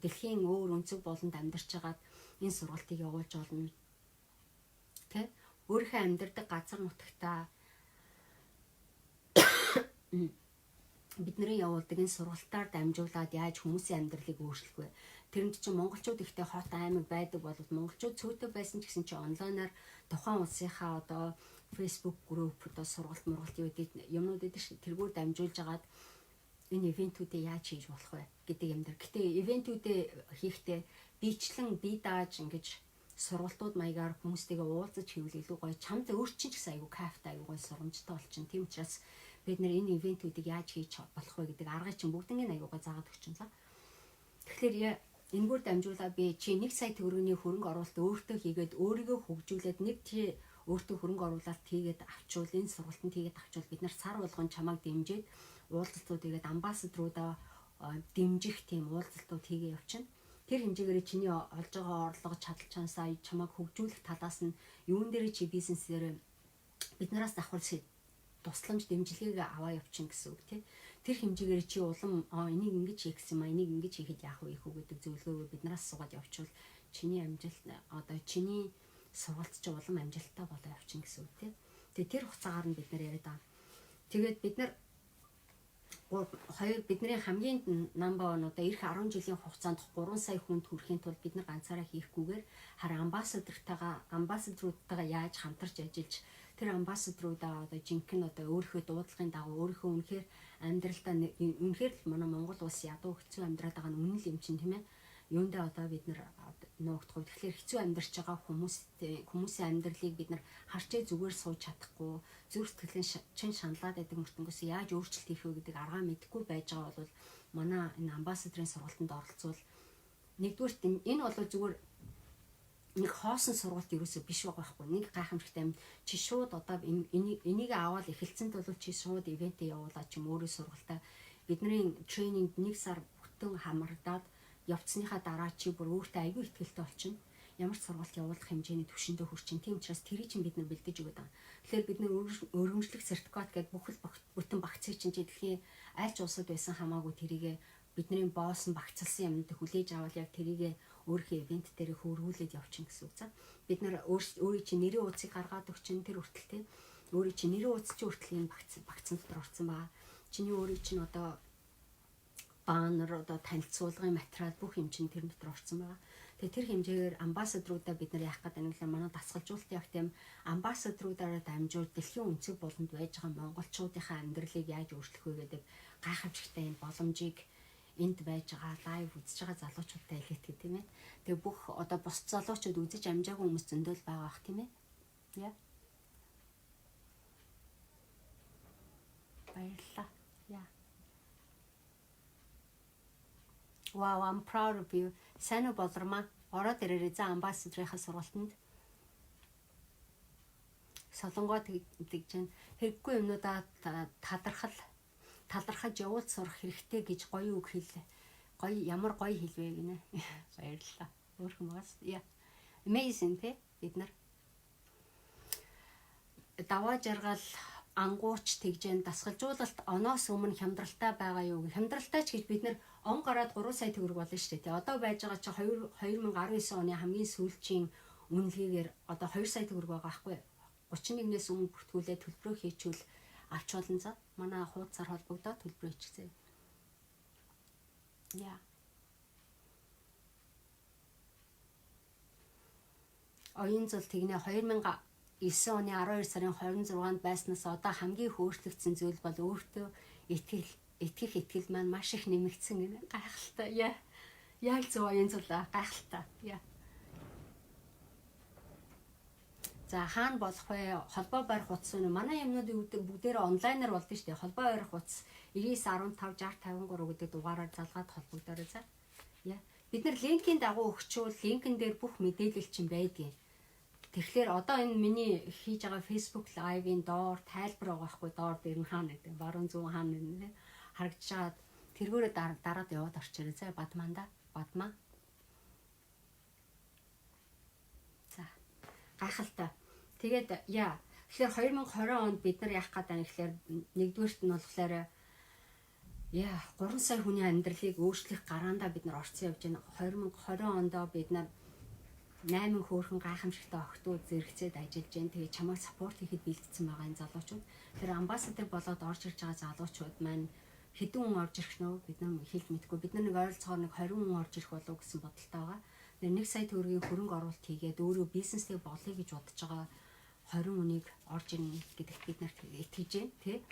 дэлхийн өөр өнцөг болонд амьдарч байгаад энэ сургалтыг явуулж болно. Тэ? Өөрийнхөө амьдардаг газар нутагтаа бидний явуулдаг энэ сургалтаар дамжуулаад яаж хүмүүсийн амьдралыг өөрчлөх вэ? Тэрэнд чинь монголчууд ихтэй хот аймаг байдаг бол монголчууд цөөтэй байсан ч гэсэн чи онлайнаар тухайн улсынхаа одоо Facebook групп одоо сургалт юу гэдэг юмнууд эдгээр шиг тэргээр дамжуулж агаад энэ ивентүүдээ яаж хийж болох вэ гэдэг юм дээр. Гэтэ ивентүүдээ хийхдээ бичлэн бие дааж ингэж сургалтууд маягаар хүмүүстэйгээ уулзаж хийвэл илүү гоё. Чамд өөрчн ч гэсэн айгүй кайфтай айгүй гоё сургамжтай болчихно. Тийм учраас бид нэр энэ ивентүүдийг яаж хийж болох вэ гэдэг аргыг чинь бүгднийг айгүй гоё заагаад өгч юм за. Тэгэхээр энэгээр дамжуулаад би чи 1 сая төгрөгийн хөрөнгө оруулалт өөртөө хийгээд өөрийгөө хөгжүүлээд нэг чи өөртөө хөрөнгө оруулалт хийгээд авчвал энэ сургалтанд хийгээд авчвал бид нар сар болгон чамайг дэмжиж уулзалтууд хийгээд амбассадруудаа дэмжих тийм уулзалтууд хийгээ явчихна. Тэр хэмжээгээр чиний олж байгаа орлого чадал чансаа чамайг хөгжүүлэх талаас нь юун дээр чи бизнесээр биднээс давхар тусламж дэмжлэгийг аваа явчихна гэсэн үг тийм. Тэр хэмжээгээр чи улам энийг ингэж хийх гэсэн юм а энийг ингэж хийхэд яах вэ гэдэг зөвлөгөөгөө биднээс суугаад явуучвал чиний амжилт одоо чиний сургалт чи улам амжилттай болоо явчихна гэсэн үг тийм. Тэгээ тэр хугацаагаар нь бид нар яриад байгаа. Тэгээд бид нар бидний хамгийн number 1 одоо эх 10 жилийн хугацаанд 3 сая хүнд хүрэхийн тулд бид нар ганцаараа хийхгүйгээр харин амбассадоруудтайгаа яаж хамтарч ажиллаж тэр амбассадоруудаа одоо жинхэнэ одоо өөрийнхөө дуудлагын дагуу өөрийнхөө үнэхээр амьдралдаа үнэхээр л манай Монгол улс ядуу хэцүү амьдраад байгаа нь үнэн л юм чинь тийм ээ. Юундаа одоо бид нар нуугдахгүй. Тэгэхээр хэцүү амьдарч байгаа хүмүүсийн амьдралыг бид нар харчээ зүгээр сууж чадахгүй, зүрх сэтгэлийн чин шаналаад байдаг мөртөнгөөс яаж өөрчлөлт хийх вэ гэдэг аргаа мэдэхгүй байж байгаа бол манай энэ амбассадрын сургалтанд оролцвол нэгдүгürt энэ бол зүгээр нэг хоосон сургалт ерөөсөө биш байгаа байхгүй. Нэг гайхамшигтай юм. Чи шууд одоо энийг аваад эхэлцэнд бол чи шууд ивентээ явуулаад ч юм өөрөө сургалтаа бидний тренинг 1 сар бүтэн хамрагдаад явцсныхаа дараа чи бүр өөртөө аягүй ихтгэлтэй болчихно. Ямар ч сургалт явуулах хэмжээний түвшиндээ хүрчин. Тийм учраас тэрийг чинь бид нар бэлдэж өгöd байгаа. Тэгэхээр бид нар өргөмжлөх сертификат гэдэг бүтэн багцыг чинь дэлхийн аль ч улсад байсан хамаагүй тэрийгэ бидний босс нь багцлсан юмнууд хүлээж аваад яг тэрийгэ өөрийнхөө ивент дээр хөрвүүлээд явчихна гэсэн үг. За бид нар өөрийн чинь нэрийн ууцыг гаргаад өгчин тэр хүртэл тийм өөрийн чинь нэрийн ууц чинь хүртэл энэ багцсан дотор орсон байгаа. Чиний өөрийн чинь одоо баннер одоо танилцуулгын материал бүх юм чинь тэр дотор орсон байгаа. Тэгээ тэр хэмжээгээр амбассадруудаа бид нар яах гэдэг нь гэхээр манай дасгалжуулалтын яг тийм амбассадруудаараа дамжуулж дэлхийн өнцөг болонд байж байгаа монголчуудынхаа амьдралыг яаж өөрчлөх вэ гэдэг гайхамшигтай энэ боломжийг энд байж байгаа лайв үзэж байгаа залуучуудтай хэлээдэг тийм ээ. Тэгээ бүх одоо бос залуучууд үзэж амжаагүй хүмүүс зөндөл байгаа бах тийм ээ. Яа. Баярлалаа. Яа. Wow, I'm proud of you. Сайн уу болормаа. Ороод ирээрээ за амбассадрынхаа сургалтанд. Солонгоо тэгж байна. Хэрэггүй юмнуудаа талархаж явуул сурах хэрэгтэй гэж гоё үг хэллээ. Гоё ямар гоё хэлвэ гинэ. Баярлалаа. Өөрхөн бас яа. Amazing те бид нар даваа жаргал ангууч тэгжэн дасгалжуулалт оноос өмнө хямдралтай байгаа юу? Хямдралтай ч гэж бид нар он гараад 3 сая төгрөг болно шүү дээ. Одоо байж байгаа чи 2019 оны хамгийн сүүлчийн үнэлгээгээр одоо 2 сая төгрөг байгаа байхгүй. 31-ээс өмнө бүртгүүлээ төлбөрөө хийчихвэл авч болно за. Манай хуудасаар холбогдоод төлбөрөө хийчихье. Яа. Оюун зул тэгнэ 2009 оны 12 сарын 26-нд байснаас одоо хамгийн хөөрчлөгдсөн зүйл бол өөртөө итгэх итгэл маань маш их нэмэгдсэн гэнэ. Гайхалтай. Яа. Яг зөв оюун зул гайхалтай. Яа. За хаана болох вэ? Холбоо барих утас нь манай юмнууд бүгдээрээ онлайнаар болдсон шүү дээ. Холбоо барих утас 99 15 60 53 гэдэг дугаараар залгаад холбогдорой за. Яа. Бид нар линкийн дагуу өгчүүл линкэн дээр бүх мэдээлэл чинь байдгийг. Тэгэхээр одоо энэ миний хийж байгаа Facebook live-ийн доор тайлбар байгаа байхгүй доор дээр нь хаана гэдэг. Баруун зүүн хаана нэ харагдаж байгаа. Тэргүүрээ дараад яваад орчирээ за Бадманда. Бадмаа. За. Гайхалтай. Тэгээд яа. Тэгэхээр 2020 онд бид нар яах гэдэг нь гэхээр нэгдүгээрт нь болохоор яа 3 сая хүний амьдралыг өөрчлөх гараандаа бид нар орцсон явж байна. 2020 онд бид нар 8 хөөрхөн гайхамшигтай охтууд зэрэгцээд ажиллаж байна. Тэгээ чамайг саппорт хийхэд бэлдсэн байгаа энэ залуучууд. Тэр амбассадор болоод орж ирж байгаа залуучууд маань хэдэн хүн орж ирэх нөө бид нар хэлж мэдэхгүй. Бид нар нэг ойролцоогоор нэг 20 хүн орж ирэх болов гэсэн бодолтой байгаа. Тэр 1 сая төгрөгийн хөрөнгө оруулалт хийгээд өөрөө бизнесээ болъё гэж бодож байгаа 20 хүнийг орж ирнэ гэдэгт бид нарт итгэж байна.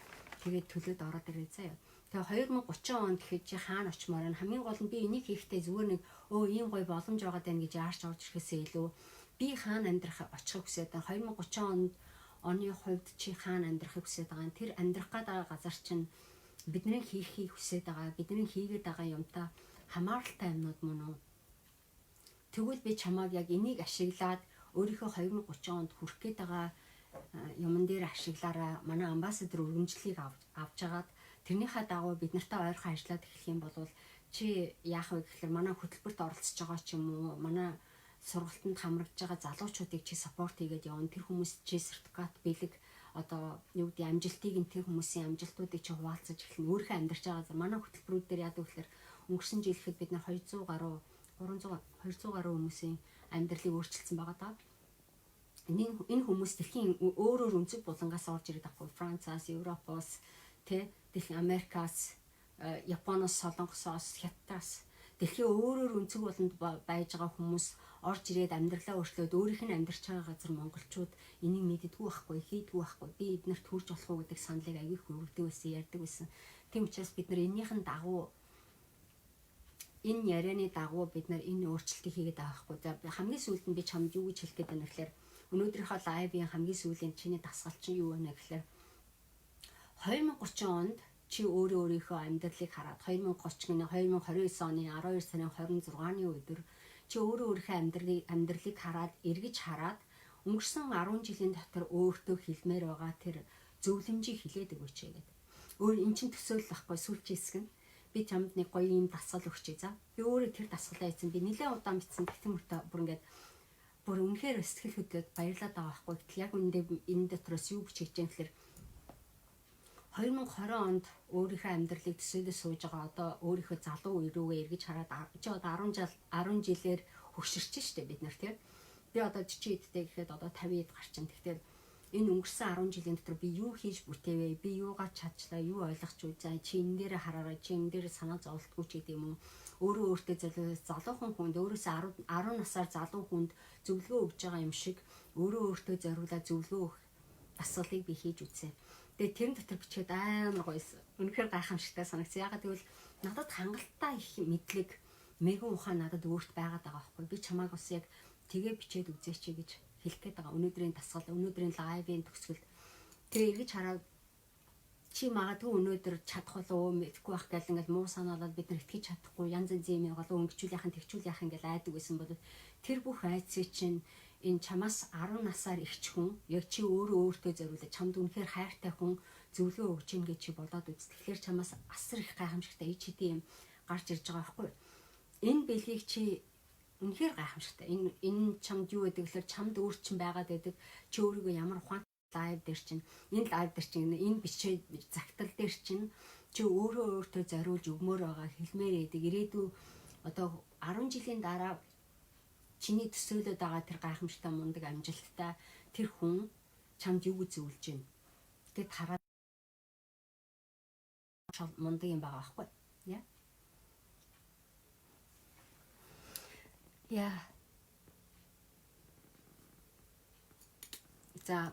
Тэгээд төлөөд ороод ирээ заяа. Тэгээ 2030 онд гэхэд чи хаана очимоор нь хамгийн гол нь би энийг хийхдээ зүгээр нэг ийм гоё боломж байгаа даа гэж яарч орж ирэхээсээ илүү би хаана амьдрах очихыг хүсээд байна. 2030 оны хувьд чи хаана амьдрахыг хүсээд байгаа. Тэр амьдрах гэдэг газар чинь бидний хийхийг хүсээд байгаа. Бидний хийгээд байгаа юмтай хамааралтай юмнууд мөн үү? Тэгвэл би чамааг яг энийг ашиглаад өөрийнхөө 2030 онд хүрэх гээд байгаа юмн дээр ашиглаараа манай амбассадор өргөмжлөлийг авч агаад тэрнийхээ дагуу бид нартай ойрхон ажиллаад эхлэх юм бол чи яах вэ гэхээр манай хөтөлбөрт оролцож байгаа ч юм уу манай сургалтанд хамрагдж байгаа залуучуудыг чи саппорт хийгээд явна. Тэр хүмүүс чи сертификат бэлэг одоо юу гэдэг амжилтыг нь тэр хүмүүсийн амжилтуудыг чи хуваалцаж эхэлнэ. Өөрийнхөө амьдарч байгаа манай хөтөлбөрүүд дээр яадаг гэхээр өнгөрсөн жилхэд бид нар 200 гаруй хүмүүсийн амьдралыг өөрчилсөн байгаа даа. Энэ хүмүүс дэлхийн өөрөөр өнцөг булангаас орж ирээд байхгүй. Францаас, Европоос, дэлхийн Америкаас, Японоос, Солонгосоос, Хятадаас дэлхийн өөрөөр өнцөг болонд байж байгаа хүмүүс орж ирээд амьдралаа өөрчлөөд өөрийнх нь амьдарч байгаа газар монголчууд энийг мэддэггүй байхгүй, хийдэггүй байхгүй. Би эднэрт хүрч болох уу гэдэг саналыг аягүй хөрвдөг байсан, ярьдаг байсан. Тийм учраас бид нар эннийхэн дагуу энэ ярианы дагуу бид нар энэ өөрчлөлтийг хийгээд байгаа байхгүй. За хамгийн сүүлд нь би чамд юу гэж хэлэх гээд байна гэхээр өнөөдрийнхөө лайвын хамгийн сүүлийн чиний дасгал чинь юу вэ гэхээр 2030 онд чи өөрийнхөө амьдралыг хараад 2029 оны 12 сарын 26-ны өдөр чи өөрийнхөө амьдралыг хараад эргэж хараад өнгөрсөн 10 жилийн дотор өөртөө хэлмээр байгаа тэр зөвлөмжийг хэлээд өгөөч гэдэг. Эн чинь төсөөлөл байхгүй сүлж хэсэг нь. Би чамд нэг гоё юм дасгал өгчээ за. Би өөрөө тэр дасгалаа хийсэн. Би нэлээд удаан бичсэн. Тэгтэн мөртөө бүр үнэхээр сэтгэл хөдлөд баярлаад байгаа байхгүй. Гэтэл яг энэ дотроос юу бичиж байгаа юм гэхээр 2020 онд өөрийнхөө амьдралыг төсөөлөж сууж байгаа одоо өөрийнхөө залуу үе рүүгээ эргэж хараад чи одоо 10 жилээр хөшөрч штэ бид нар тийм. Би одоо 40 эдтэй гэхэд одоо 50 эд гарчин. Тэгэхээр энэ өнгөрсөн 10 жилийн дотор би юу хийж бүтээвэ? Би юугаар чадчлаа? Юу ойлгоч үзээ? Чи энэ дээрээ хараарай. Чи энэ дээрээ санаа зовлтгүй ч гэдэг юм уу? Өөрөө өөртөө залуухан хүнд өөрөөсөө 10 насаар залуу хүнд зөвлөгөө өгж байгаа юм шиг өөртөө зориулаад зөвлөгөө өгөх дасгалыг би хийж үзье. Тэгээ тэрэн дотор бичгээд амар гоёсэн. Үнэхээр гайхамшигтай санагдсан. Ягаад гэвэл надад хангалттай их мэдлэг мэгэн ухаан надад өөрт байгаад байгаа байхгүй. Би чамааг бас яг тэгээ бичээд үзээч гэж хэлэх гээд байгаа. Өнөөдрийн дасгал, өнөөдрийн лайвын төгсгөлд тэгээ эргэж хараад чи магадгүй өнөөдөр чадах болов уу мэдэхгүй байх гэл ингээд муу санаалаад бид нар итгэж чадахгүй янз янзын юм яагаад өнгөчүүл яхан тэгчүүл яхан гэл айдаг гэсэн бол тэр бүх айцыг чинь энэ чамаас 10 насаар ихч хүн яг чи өөрөө өөртөө зориулаад чамд үнэхээр хайртай хүн зөвлөгөө өгч ийн гэж чи бодоод үз. Тэгэхээр чамаас асар их гайхамшигтай ич хэдийн юм гарч ирж байгаа байхгүй. Энэ бэлгийг чи үнэхээр гайхамшигтай. Энэ чамд юу гэдэг гэхээр чамд өөр чин байгаад байдаг. Чи өөрийгөө ямар ухаан лайв дээр чинь энэ лайв дээр чинь энэ бичээ загтал дээр чинь чи өөртөө зориулж өгмөр байгаа хэлмээр байдаг. Ирээдүй одоо 10 жилийн дараа чиний төсөөлөд байгаа тэр гайхамшигтай мундаг амжилттай тэр хүн чамд юу зөвлөж байна. Тэгэд хараад мундаг юм байгаа байхгүй. Яа. За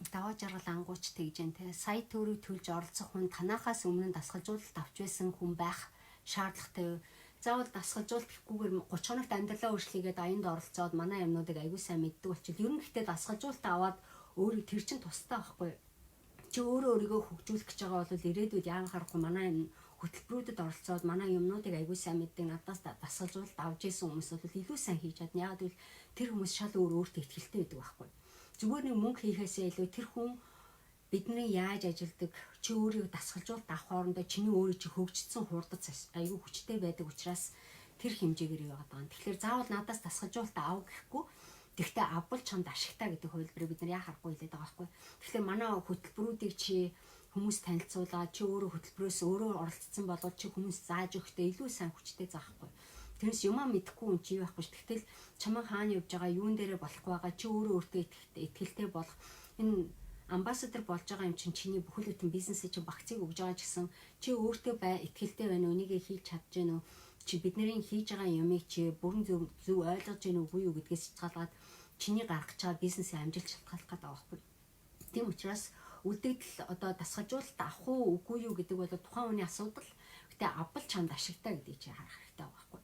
даваа жаргал ангууч тэгж जैन те сая төгрөг төлж оролцох хүн танахаас өмнө дасгалжуулалт авч байсан хүн байх шаардлагатай. Заавал дасгалжуулалт гэхгүйгээр 30 хоногт амьдралаа өөрчлөгээд аянд оролцоод манай юмнуудыг аягүй сайн мэддэг болчихвол ер нь гэхдээ дасгалжуулалт аваад өөрөө тэр чин тустай байхгүй. Чи өөрийгөө хөгжүүлэх гэж байгаа бол ирээдүйд яагаад харахгүй манай юм хөтөлбөрүүдэд оролцоод манай юмнуудыг аягүй сайн мэддэг надаас дасгалжуулалт авч исэн хүмүүс бол илүү сайн хийж чадна. Яагаад гэвэл тэр хүмүүс шал өөртөө ихтэй байдаг байхгүй. Зүгээр нэг мөнгө хийхээсээ илүү тэр хүн бидний яаж ажилдаг чи өөрийгөө дасгалжуулалт авах хоорондоо чиний өөрөө чи хөгжсөн хурдац аягүй хүчтэй байдаг учраас тэр хэмжээгээр яваад байгаа. Тэгэхээр заавал надаас дасгалжуулалт аав гэхгүй. Тэгвэл авбал чамд ашигтай гэдэг хувилбарыг бид нар яа харахгүй хэлээд байгаа байхгүй. Тэгэхээр манай хөтөлбөрүүдийг чи хүмүүс танилцуулаад чи өөрөө хөтөлбөрөөс өөрөө оролцсон болоод чи хүмүүс зааж өгөхдөө илүү сайн хүчтэй заахгүй. Тэрнээс юмаа мэдэхгүй юм чи байхгүй ш. Тэгтэл чамаа хаана явж байгаа юун дээрээ болохгүй байгаа чи өөрөө өөртөө итгэлтэй болох энэ амбассадор болж байгаа юм чинь чиний бүхэл бүтэн бизнесээ чи багцыг өгж байгаа ч гэсэн чи өөртөө итгэлтэй байна уу энийг хийж чадж гэнэ үү чи бидний хийж байгаа юмыг чи бүрэн зөв ойлгож гэнэ үгүй юу гэдгээс цалгаад чиний гаргаж байгаа бизнесээ амжилт шалтгаалах гэдэг байхгүй. Тийм учраас үлдэгдэл одоо дасгалжуулалт авах уу үгүй юу гэдэг бол тухайн хүний асуудал. Гэтэ авбал чамд ашигтай гэдгийг чи харах хэрэгтэй байгаа байхгүй.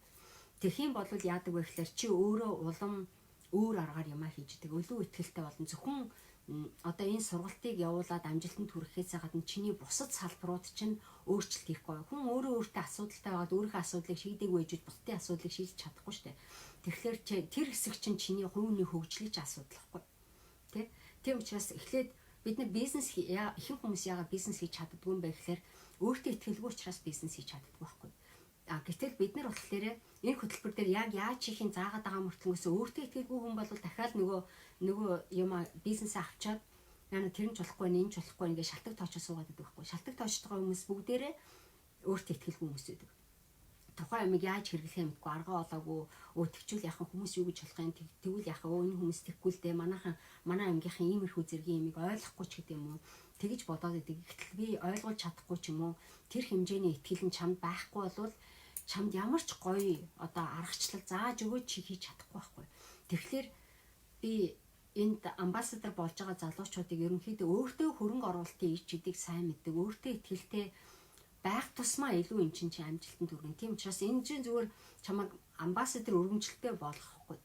Тэгэх юм бол яадаг вэ гэхээр чи өөрөө улам өөр аргаар юмаа хийж идэг. Өлөө итгэлтэй болон зөвхөн одоо энэ сургалтыг явуулаад амжилтанд хүрэхээс гадна чиний бусад салбарууд чинь өөрчлөлт хийхгүй. Хүн өөрөө өөртөө асуудалтай байгаад өөрийнхөө асуудлыг шийдээгүй ээжүүд бусдын асуудлыг шийдэж чадахгүй шүү дээ. Тэгэхээр тэр хэсэг чинь чиний хувийн хөгжлийн асуудал байхгүй. Тэ? Тийм учраас эхлээд бид нар бизнес ихэнх хүмүүс яагаад бизнес хийж чаддгүй юм бэ гэхээр өөртөө итгэлгүй учраас бизнес хийж чаддгүй байхгүй. Гэтэл бид нар болохоор энэ хөтөлбөр дээр яг яаж хийхин заагаад байгаа мөртлөнгөөс өөртөө итгэлгүй хүн бол дахиад нөгөө юм бизнесээ авчаад яна тэр нь ч болохгүй энэ ч болохгүй ингээ шалтак тоочоо суугаад байдаг байхгүй. Шалтак тоочж байгаа хүмүүс бүгдээрээ өөртөө итгэлгүй хүмүүс байдаг. Тухайн амиг яаж хэрэглэх юм бэ? Аргаа олоогүй тэгчүүл яхан хүмүүс юу гэж болох юм тэгвэл яхан энэ хүмүүс тэггүй л дээ манай ангийнхан иймэрхүү зэргийн юмыг ойлгохгүй ч гэдэг юм уу тэгж бодоод идэг. Гэтэл би ойлгуулж чадахгүй ч юм уу тэр хэмжээний итгэл нь чамд байхгүй болвол чамд ямар ч гоё одоо аргачлал зааж өгөөч чи хийж чадахгүй байхгүй. Тэгэхээр би энд амбассадор болж байгаа залуучуудыг ерөнхийдөө өөртөө хөрөнгө оруулалтын ич хэдийг сайн мэддэг, өөртөө итгэлтэй байх тусмаа илүү эн чинь амжилтанд хүргэн. Тийм учраас энэ чинь зүгээр чамайг амбассадор өргөмжлөлтэй болгохгүй.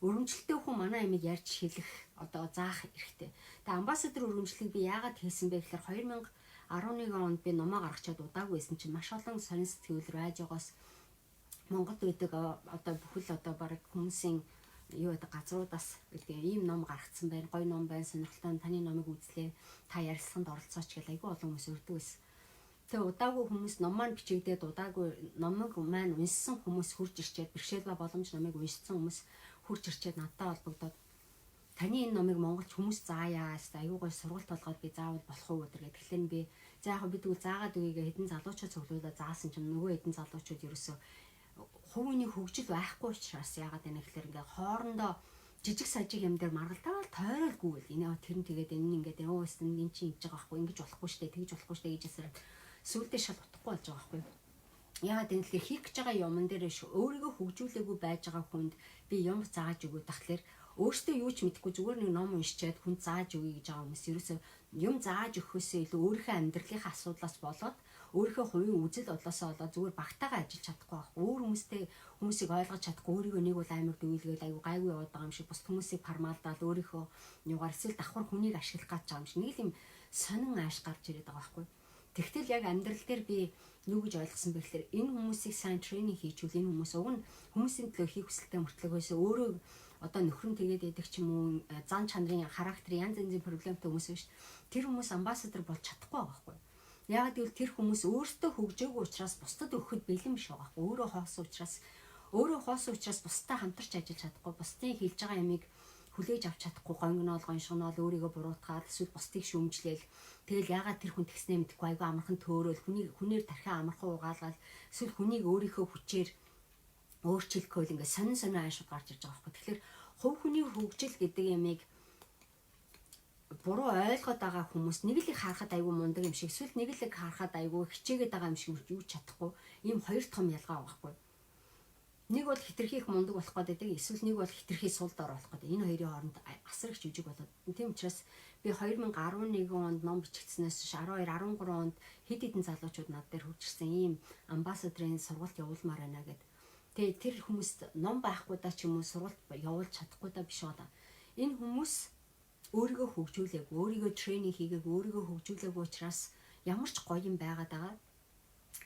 Өргөмжлөлтэй хүн манай ямиг ярьж хэлэх одоо заах хэрэгтэй. Тэгээ амбассадор өргөмжлөлийг би яагаад хийсэн бэ гэхээр 2011 онд би номоо гаргачаад удаагүй байсан чинь маш олон сонин сэтгүүл радиогоос Монголд байдаг одоо бүхэл одоо баг хүмүүсийн юу гэдэг газруудаас гэдэг ийм ном гаргацсан байна. Гоё ном байна. Сонирхолтой таны номыг үзлээ. Та ярилцлаганд оролцооч гэх айгүй олон хүмүүс өрдөг байсан. Тэгээ удаагүй хүмүүс ном маань бичигдээд удаагүй номыг маань уншсан хүмүүс хурж ирчээд бэрхшээлба боломж номыг уншсан хүмүүс хурж ирчээд надтай холбогдоод таны энэ номыг монголч хүмүүс зааяа аюу гой сургалт болгоод би заавал болох уу гэдэг. Тэгэхээр би за яг би тэгвэл заагаад үеигээ хэдэн залуучууд цуглуулаад заасан чинь нөгөө хэдэн залуучууд ерөөсөө хувийн хөгжил байхгүй учраас яагаад энэ гэхээр ингээ хоорондоо жижиг сажиг юм дээр маргалтайвал тойролгүй л энэ тэр нь тэгээд энэ ингээд өөс энэ чинь хийж байгаа байхгүй ингэж болохгүй штэ тэгж болохгүй штэ гэжсээр сүулдэ шал утахгүй болж байгаа байхгүй. Яагаад энэ тэгэхээр хийх гэж байгаа юмн дээр өөрийгөө хөгжүүлээгүй байж байгаа хүнд би юм зааж өгөө тахлаар өөртөө юу ч мэдэхгүй зүгээр нэг ном уншичаад хүн зааж өгье гэж байгаа хүмүүс ерөөсөө юм зааж өгөхөөсөө илүү өөрийнхөө амьдралынхаа асуудлаас болоод өөрийнхөө хувийн үзэл бодлосоо болоод зүгээр багтаагаа ажиллаж чадахгүй байх. Өөр хүмүүсийг ойлгож чадахгүй өөрийгөө нэг бол амар дүйлгээл аюу гайгүй яваад байгаа юм шиг бус хүмүүсийг пармалдаал өөрийнхөө юугаар эсвэл давхар хүнийг ашиглах гэж байгаа юм шиг нэг л юм сонин ааш гарч ирээд байгаа байхгүй. Тэгтэл яг амьдрал дээр би юу гэж ойлгосон бэ гэхээр энэ хүмүүсийг сайн тренинг хийчихвэл энэ хүмүүс уг нь хүмүүсийн төлөө хийх хүсэлтэй мөртлөгөөс өөрөө одоо нөхрөн тэгээд идэх ч юм уу зан чанарын характер янз янзын проблемтэй хүмүүс биш. Тэр хүмүүс амбассадор болж чадахгүй байгаа байхгүй. Яг гэвэл тэр хүмүүс өөртөө хөгжөөгүй учраас бусдад өгөхөд бэлэн биш байгаа байхгүй. Өөрөө хоосон учраас бусдад хамтарч ажиллаж чадахгүй, бусдын хийж байгаа ямиг хүлээж авч чадахгүй, гоншгоноол өөрийгөө буруутгаад эсвэл бусдыг шүүмжлээл тэгэл ягаад тэр хүн тэгснээ мэдэхгүй айгүй амархан төөрөөл хүнээр тархиа амархан угаалгаад эсвэл хүнийг өөрийнхөө хүчээр өөрчлөхөөл ингээ сонин аашууд гарч ирж байгаа байхгүй. Тэгэхээр хувь хүний хөгжил гэдэг ямиг буруу ойлгоод байгаа хүмүүс нэг л их харахад айгүй мундаг юм шиг эсвэл нэг л их харахад айгүй хичээгээд байгаа юм шиг юу ч чадахгүй ийм хоёр том ялгаа байгаа байхгүй. Нэг бол хитрхийх мундаг болох гэдэг эсвэл нэг бол хитрхий сул дор болох гэдэг. Энэ хоёрын хооронд асар их жүжиг болоод. Тийм учраас би 2011 онд ном бичигдснээс 12 13 онд хэд хэдэн залуучууд над дээр хурцсан ийм амбассадрын сургалт явуулмаар байна гэд. Тэгээ тэр хүмүүст ном байхгүй даа ч юм уу сургалт явуулж чадахгүй даа биш удаа. Энэ хүмүүс өөрийгөө хөгжүүлээгүй, өөрийгөө тренинг хийгээгүй, өөрийгөө хөгжүүлээгүй учраас ямар ч гоё юм байгаад байгаа.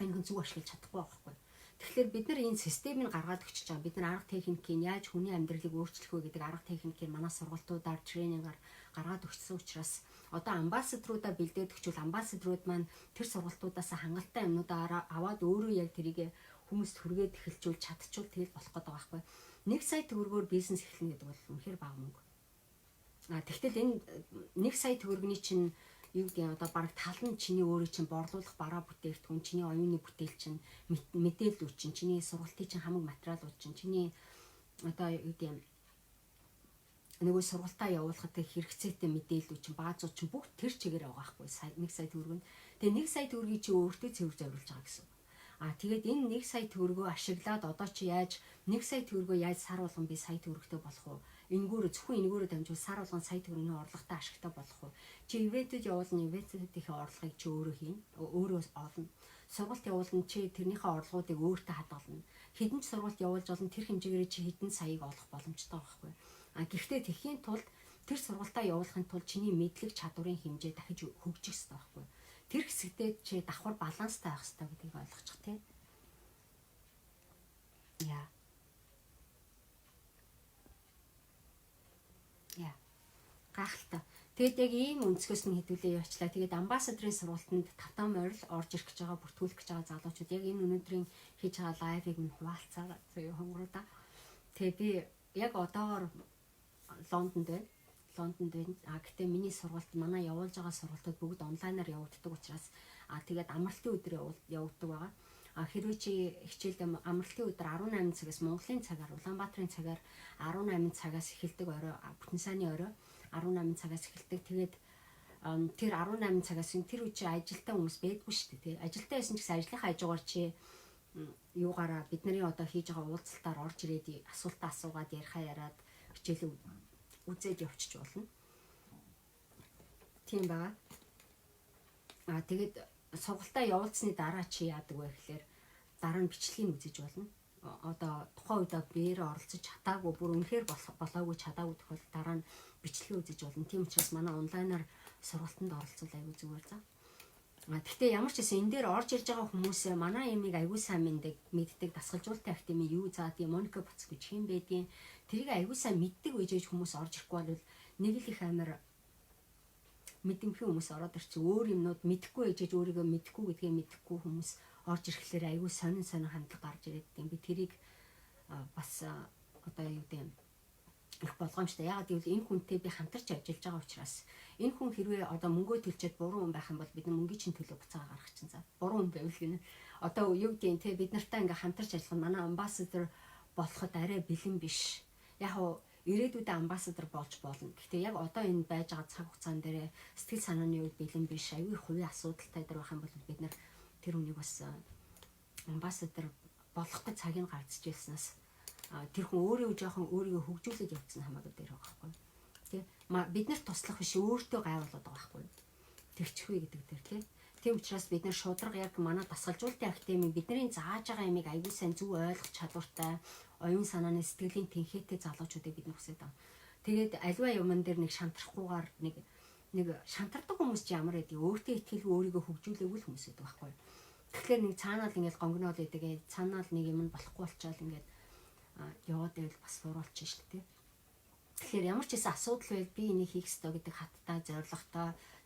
Энэ хүн зүг ашиглаж чадахгүй байхгүй. Тэгэхээр бид нар энэ системийг гаргаад өгч байгаа. Бид нар арга техникийг яаж хүний амьдралыг өөрчлөх вэ гэдэг арга техникийг манай сургалтуудаар тренингаар гаргаад өгсөн учраас одоо амбассадруудаа бэлдээд өгчвөл амбассадрууд маань тэр сургалтуудаас хангалттай юмнуудаа аваад өөрөө яг тэрийг хүмүүст хүргээд эхэлжүүл чадчихвал тэгэл болох гэдэг байгаа байхгүй. 1 сая төгрөгөөр бизнес эхлэнэ гэдэг бол үнэхээр бага мөнгө. Тэгтэл энэ 1 сая төгрөгний чинь юу гэдэг одоо баг тал нь чиний өөрөө чинь борлуулах бараа бүтээгдэхүүн, чиний оюуны бүтээл чинь, мэдээллүүд чинь, чиний сургалтын чинь хамаг материалууд чинь, чиний одоо юу гэдэг нөгөө сургалтаа явуулахад хэрэгцээтэй мэдээллүүд чинь, баазууд чинь бүгд тэр чигээр байгаа байхгүй. 1 сая төгрөг нь. Тэгээ 1 сая төгрөгийг чи өөртөө цэвэр зориулж байгаа гэсэн. Тэгээд энэ 1 сая төгрөгөө ашиглаад одоо чи яаж 1 сая төгрөгөө яаж сар болгон би сая төгрөгтэй болох вэ? Зөвхөн энэгээрээ дамжуул сар болгон сая төгрөгийн орлоготой ашигтай болох уу? Чи ивэнтэд явуулна, ивэнтүүдийн орлогыг чи өөрөө хийн, өөрөө олно. Сургалт явуулна, чи тэрнийхээ орлогуудыг өөртөө хадгална. Хэдэн ч сургалт явуулж олон тэр хэмжээгээр чи хэдэн саяыг олох боломжтой байхгүй. Гэхдээ тэхийн тулд тэр сургалтаа явуулахын тулд чиний мэдлэг чадварын хэмжээ дахиж хөгжих хэрэгтэй байхгүй. Тэр хэсэгтээ чи давхар баланстай байх хэрэгтэй гэдгийг ойлгочих тий. Яа. Гахалтай. Тэгээд яг ийм өнцгөөс нь хэдүүлээ явчлаа. Тэгээд амбассадрын сургалтанд тавтан морил орж ирэх гэж байгаа, бүртгүүлэх гэж байгаа залуучууд яг энэ өнөөдрийн хийж байгаа лайвыг нь хуваалцаа зөө хонгороо. Тэгээд би яг одоогоор Лондонд байна. Гэтээ миний сургалт манай явуулж байгаа сургалтууд бүгд онлайнаар явагддаг учраас тэгээд амралтын өдөр явагддаг байгаа. Хэрвээ чи хичээлдээ амралтын өдөр 18 цагаас Монголын цагаар Улаанбаатарын цагаар 18 цагаас эхэлдэг орой бүтэн сайны орой 18 цагаас эхэлдэг. Тэгээд тэр 18 цагаас тэр үчи ажилтаа хүмүүс байдгүй шүү дээ. Ажилтаа байсан ч гэсэн ажлынхаа хажуугаар чи юугаараа бидний одоо хийж байгаа уулзалтаар орж ирээд асуултаа асуугаад ярихаа яриад хичээлээ үзээд явчих болно. Тийм баа. Тэгээд сургалтаа явуулсны дараа чи яадаг вэ гэхээр дараа нь бичлэгийг үзэж болно. Одоо тухайн үед биеэр оролцож чадаагүй бүр үнэхээр болоогүй чадаагүй тохиолдолд дараа нь бичлэгээ үзэж болно. Тийм учраас манай онлайнаар сургалтанд оролцвол аягүй зүгээр за. Гэхдээ ямар ч гэсэн энэ дээр орж ирж байгаа хүмүүс манай ямиг аягүй сайн мэддэг дасгалжуулалтын академи юу заа тийм Моника Боц гэж хэм байдгийн тэрийг аягүй сайн мэддэг үежээж хүмүүс орж ирэхгүй бол нэг л их амар мэдэмхий хүмүүс ороод ирчих өөр юмнууд мэдэхгүй ээжээж өөрийгөө мэдэхгүй гэдгээ мэдэхгүй хүмүүс орж ирэхлээр аягүй сонин хандлага гарч ирээд тийм би тэрийг бас одоо юу гэдэг юм их болгоомжтой. Яагаад гэвэл энэ хүнтэй би хамтарч ажиллаж байгаа учраас энэ хүн хэрвээ одоо мөнгөө төлчихэд буруу хүн байх юм бол бид мөнгөний чинь төлөө буцаага гаргах чинь за буруу хүн байвал гинэ. Одоо юу гэдэг юм те бид нартай ингээ хамтарч ажиллах манай амбассадор болоход арай бэлэн биш. Яг ирээдүйдээ амбассадор болж болно. Гэхдээ яг одоо энэ байж байгаа цаг хугацаан дээр сэтгэл санааны үед бэлэн биш. Аюу их хувийн асуудалтай дээр байх юм бол бид нар тэр хүнийг бас амбассадор болох гэж цагийг гаргацчихласнаас тэр хүн өөрийгөө хөгжүүлээд явуулсан хамаагүй дээр байгаа байхгүй. Тэ бид нарт туслах биш өөртөө гайвуулаад байгаа байхгүй. Тэгчихвэ гэдэг дээр тий. Тийм учраас бид нар шударга яг манай дасгалжуулалтын академи бидний зааж байгаа ямиг аягүй сайн зөв ойлгох чадвартай оюун санааны сэтгэлийн тэнхээтэй залуучуудыг бид хүсэж байгаа. Тэгээд аливаа юмн дээр нэг шантрахгүйгээр нэг нэг шантардаг хүмүүс ч ямар байдаг өөртөө итгэлгүй өөрийгөө хөгжүүлээгүй л хүмүүс байдаг байхгүй. Тэгэхээр нэг цаанаа л ингээд гонгноод байдаг. Цаанаа л нэг юм нь болохгүй болчоод ингээд яваад байвал бас сурвалж шүү дээ. Тэгэхээр ямар ч хэсэг асуудал байл би энийг хийх ёстой гэдэг хаттай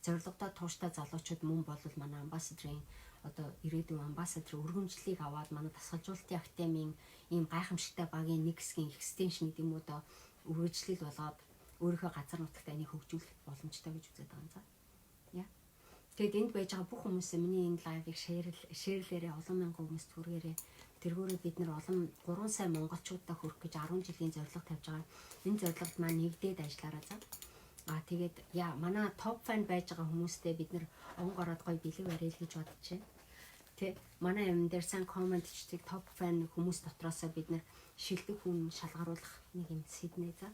зорилготой тууштай залуучууд мөн болвол манай амбассадрын одоо ирээдүйн амбассадрын өргөмжлөлийг аваад манай дасгалжуулалтын академийн ийм гайхамшигтай багийн нэг хэсгийн экстеншн гэдэг юм уу да үргэлжлэл болоод өөрийнхөө газар нутагт энийг хөгжүүлэх боломжтой гэж үздэг байгаа юм за. Яа. Тэгэд энд байж байгаа бүх хүмүүсээ миний энэ лайвыг шеэрлээрээ олон мянган хүмүүст хүргээрээ тэргүүрээ бид нар олон 3 сая монголчуудаа хүрэх гэж 10 жилийн зорилго тавьж байгаа. Энэ зорилгод маань нэгдээд ажиллаараа за. Тэгээд манай топ фан байж байгаа хүмүүстээ бид нар онгор ороод гоё бэлэг барил гэж бодож байна. Тэ манай юм дээр сан комент хийдэг топ фан хүмүүс дотроосоо бид нар шилдэг хүн шалгаруулах нэг юм сэднэ за.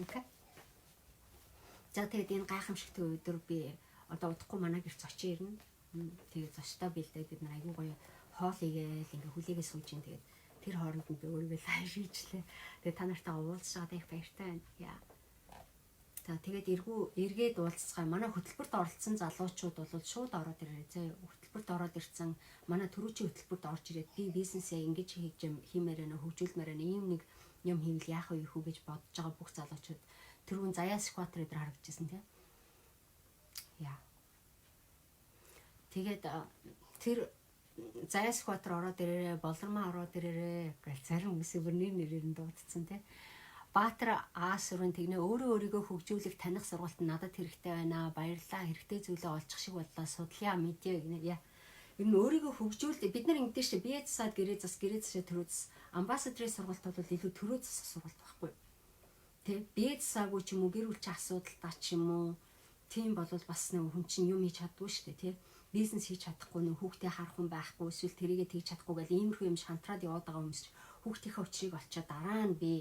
Окей. За тэгээд энэ гайхамшигтай өдөр би одоо удахгүй манай гэрч очиж ирнэ. Тэгээд зочтой бэлдээд бид нар аягүй гоё хоол игээл ингээ хүлээгээ сууж ин тэгээд тэр хооронд нь би өөрийгөө лайв хийжлээ. Тэгээд та нартай уулзаад их баяртай байна. Яа. За тэгээд эргээд уулзцгаая. Манай хөтөлбөрт оролцсон залуучууд бол шууд ороод ирээ. Зэ хөтөлбөрт ороод ирсэн манай төрүүчийн хөтөлбөрт орж ирээд би бизнесээ ингэж хиймээр байна, хөгжүүлмээр байна. Ийм нэг юм хийвэл яах вэ хүү гэж бодож байгаа бүх залуучууд тэрүүн заяа скватер дээр харагдчихсан тийм. Яа. Тэгээд тэр заяа скватер ороод ирээрээ, болормоо ороод ирээрээ гэж зарим хүмүүсийн бүр нэрээр нь дуудсан тийм. Баатар Аасурын тэгнэ өөрийгөө хөгжүүлэх таних сургалт надад хэрэгтэй байна. Баярлалаа. Хэрэгтэй зүйлээ олчих шиг боллоо. Судлаа мэдээ гэнэ. Яа. Энэ өөрийгөө хөгжүүлдэг. Бид нар ингэдэж чи бие засаад гэрээ засаа төрөөс амбассадрын сургалт бол илүү төрөө засах сургалт байхгүй. Тэ бие засаагүй ч юм уу гэр бүлч асуудалтай ч юм уу. Тийм болвол бас нэг хүн чинь юм хийж чаддгүй шүү дээ, тэ. Бизнес хийж чадахгүй нэг хүүхдээ харах хүн байхгүй эсвэл тэрийгэ тэгж чадахгүй гэл иймэрхүү юм шантраад яваад байгаа хүмүүс хүүхдийнхээ өчрийг олчоод дараа нь би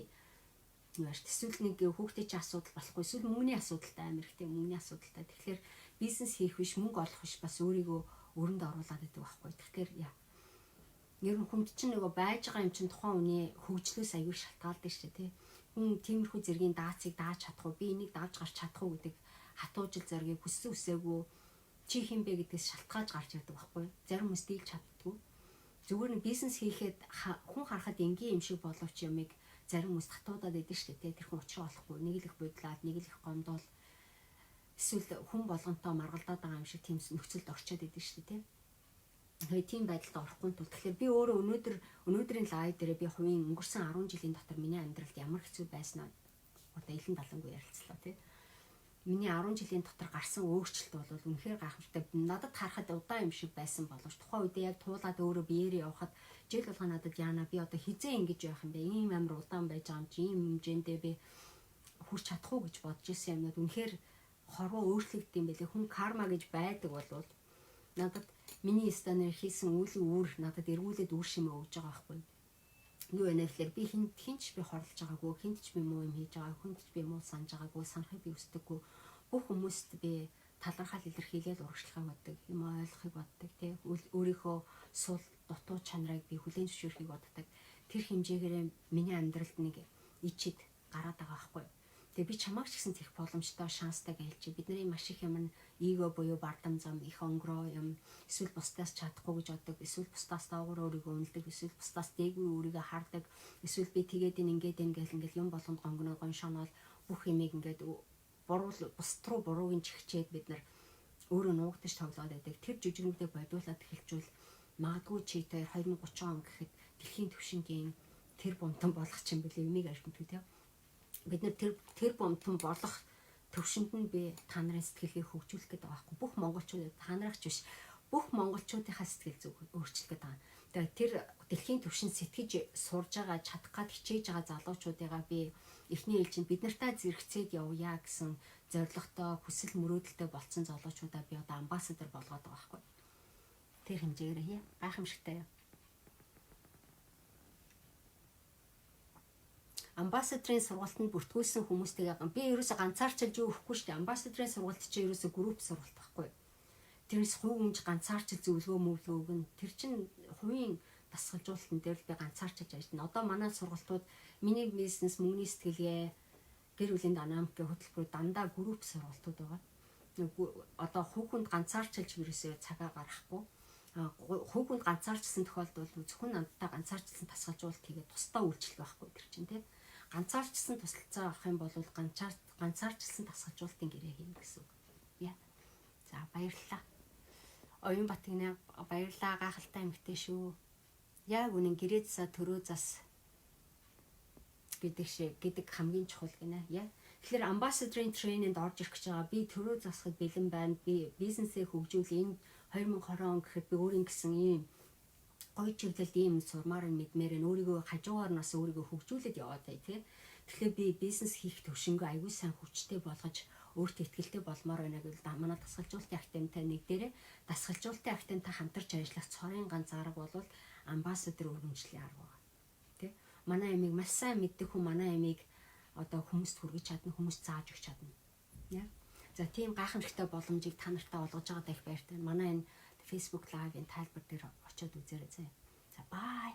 эсвэл нэг хүүхдээ чи асуудал болохгүй эсвэл мөнгөний асуудалтай амир ихтэй мөнгөний асуудалтай. Тэгэхээр бизнес хийх биш мөнгө олох биш бас өөрийгөө өрөнд оруулаад байдаг байхгүй. Тэгэхээр ер нь хүнд чинь нөгөө байж байгаа юм чинь тухайн үний хөгжлөөс аягүй шалтгаалдаг шүү дээ, тий. Хүн тиймэрхүү зэргийн даацыг дааж чадахгүй би энийг дааж гарч чадахгүй гэдэг хатуужил зоргийг хүссэн үсээгүй чи хин бэ гэдгээс шалтгааж гарч ирдэг байхгүй. Зарим хүмүүс дийлж чаддгүй. Зүгээр нэг бизнес хийхэд хүн харахад энгийн юм шиг боловч ямиг зарим хүмүүс татуудаад идэв шүү дээ. Тэр хүн учраа олохгүй нэг л их бодлаад нэг л их гомдол эсвэл хүн болгонтой маргалдаад байгаа юм шиг тийм нөхцөлд орчоод идэв шүү дээ. Тэгээд тийм байдалд орохгүй тул тэгэхээр би өөрөө өнөөдрийн лайв дээр би хувийн өнгөрсөн 10 жилийн дотор миний амьдралд ямар хэцүү байснаа одоо илэн далангүй ярилцлаа тий. Миний 10 жилийн дотор гарсан өөрчлөлт бол үнэхээр гайхамшигтай. Надад харахад удаан юм шиг байсан боловч тухайн үедээ яг туулаад өөрөө биеэрээ явхад жил болгоо надад яана би одоо хизээ ингэж явах юм бэ? Ийм амар удаан байж байгаа юм чи ийм хэмжээндээ би хүрч чадахгүй гэж бодож ирсэн юмнууд үнэхээр хорвоо өөрчлөгддөг юм байлээ. Хүн карма гэж байдаг болвол надад миний станаар хийсэн үйл үүр надад эргүүлээд үр шимээ өгж байгаа байхгүй. Юу вэ нэрхээр би хинч би хорлож байгаагүй, хинч би муу юм хийж байгаа, хүнд би муу санаж байгаагүй, санахыг би хүсдэггүй. Бүх хүмүүст би талархал илэрхийлэл урагшлахыг боддог, юм ойлгохыг боддог, тий. Өөрийнхөө сул дутуу чанарыг би хүлээн зөвшөөрөхийг боддог. Тэр хэмжээгээр миний амьдралд нэг ичид гараад байгаа байхгүй. Тэгээ би чамайг ч гэсэн тэрх боломжтой шанстай гэлж бидний маш их юм эго буюу бардам зам их онгороо юм эсвэл бусдаас чадахгүй гэж боддог, эсвэл бусдаас доогуур өөрийгөө үнэлдэг, эсвэл бусдаас дээгүй өөрийгөө хардаг, эсвэл би тэгээд ингээд ингээл юм болгонд гонгоноо гоншоонол бүх юмыг ингээд бус руу буруугийн чихчээд бид нар өөрөө нуугдаж тоглоод байдаг. Тэр жижигнүүдээ бодуулаад эхэлжүүл магадгүй читэй 2030 он гэхэд дэлхийн түвшингийн тэр бомтон болох ч юм бэл юмыг архимтгүй тийм. Бид нар тэр бомтон болох төвшөнд нь би та нарын сэтгэлийг хөгжүүлэх гэдэг байгаа байхгүй. Бүх монголчууд та нараас биш бүх монголчуудынхаа сэтгэл зүг өөрчлөх гэдэг байгаа. Тэгээд тэр дэлхийн түвшинд сэтгэж сурж байгаа чадах гад хичээж байгаа залуучуудыгаа би эхний ээлжинд бид нартай зэрэгцээд явъя гэсэн зорилготой хүсэл мөрөөдөлтэй болцсон залуучуудаа би одоо амбассадор болгоод байгаа байхгүй. Тэр хэмжээгээр гайхамшигтай юм. Амбассадрын сургалтанд бүртгүүлсэн хүмүүстэйгээ би ерөөсө ганцаарчилж юу өгөхгүй шүү дээ. Амбассадрын сургалт чинь ерөөсө групп сургалт байхгүй. Тэрнээс хувь ганцаарчил зөвлөгөө мөвлөгөөг нь тэр чинь хувийн дасгалжуулалтын дээр л би ганцаарчилж ажиллана. Одоо манай сургалтууд миний бизнес мөнгөний сэтгэлгээ гэр бүлийн динамикийн хөтөлбөрүүд дандаа групп сургалтууд байгаа. Одоо хүүхэнд ганцаарчилж ерөөсөө цагаа гаргахгүй. Хүүхэнд ганцаарчсан тохиолдолд зөвхөн надтай ганцаарчсан тасгалжуулалт хийгээд тусдаа үйлчлэх байхгүй тэр чинь тийм. Ганцаарчсан тусалцаа авах юм бол ганцаарчилсан тасгалжуулалтын гэрээ хийнэ гэсэн үг. Яа. За баярлалаа. Оюун Батганы баярлалаа, гайхалтай эмэгтэй шүү. Яг үнэн гэрээ засаа төрөө зас гэдэг хамгийн чухал гинэ. Яа. Тэгэхээр ambassador-ийн трейнинд орж ирэх гэж байгаа. Би төрөө засахад бэлэн байна. Би бизнесээ хөгжүүл энэ 2020 он гэхэд би өөрийн гэсэн ийм гоё чиглэлд ийм сурмаар мэдмээр нь өөрийгөө хажуугаар нас өөрийгөө хөгжүүлээд яваад бай тий. Тэгэхээр би бизнес хийх төвшөнгөө аягүй сайн хүчтэй болгож өөртөө ихтэй болмоор байна гэвэл манай дасгалжуулалтын академитай нэг дээрээ дасгалжуулалтын академитай хамтарч ажиллах цорын ганц арга бол ambassador өргөмжлийн арга байна. Тий. Манай ямиг маш сайн мэддэг хүн манай ямиг одоо хүмүүст хүргэж чадна, хүмүүст зааж өгч чадна. Яа. За тийм гайхамшигтай боломжийг та нартай олгож байгаадаа их баяртай. Манай энэ Facebook live-ын тайлбар дээр очиод үзээрэй. За бай.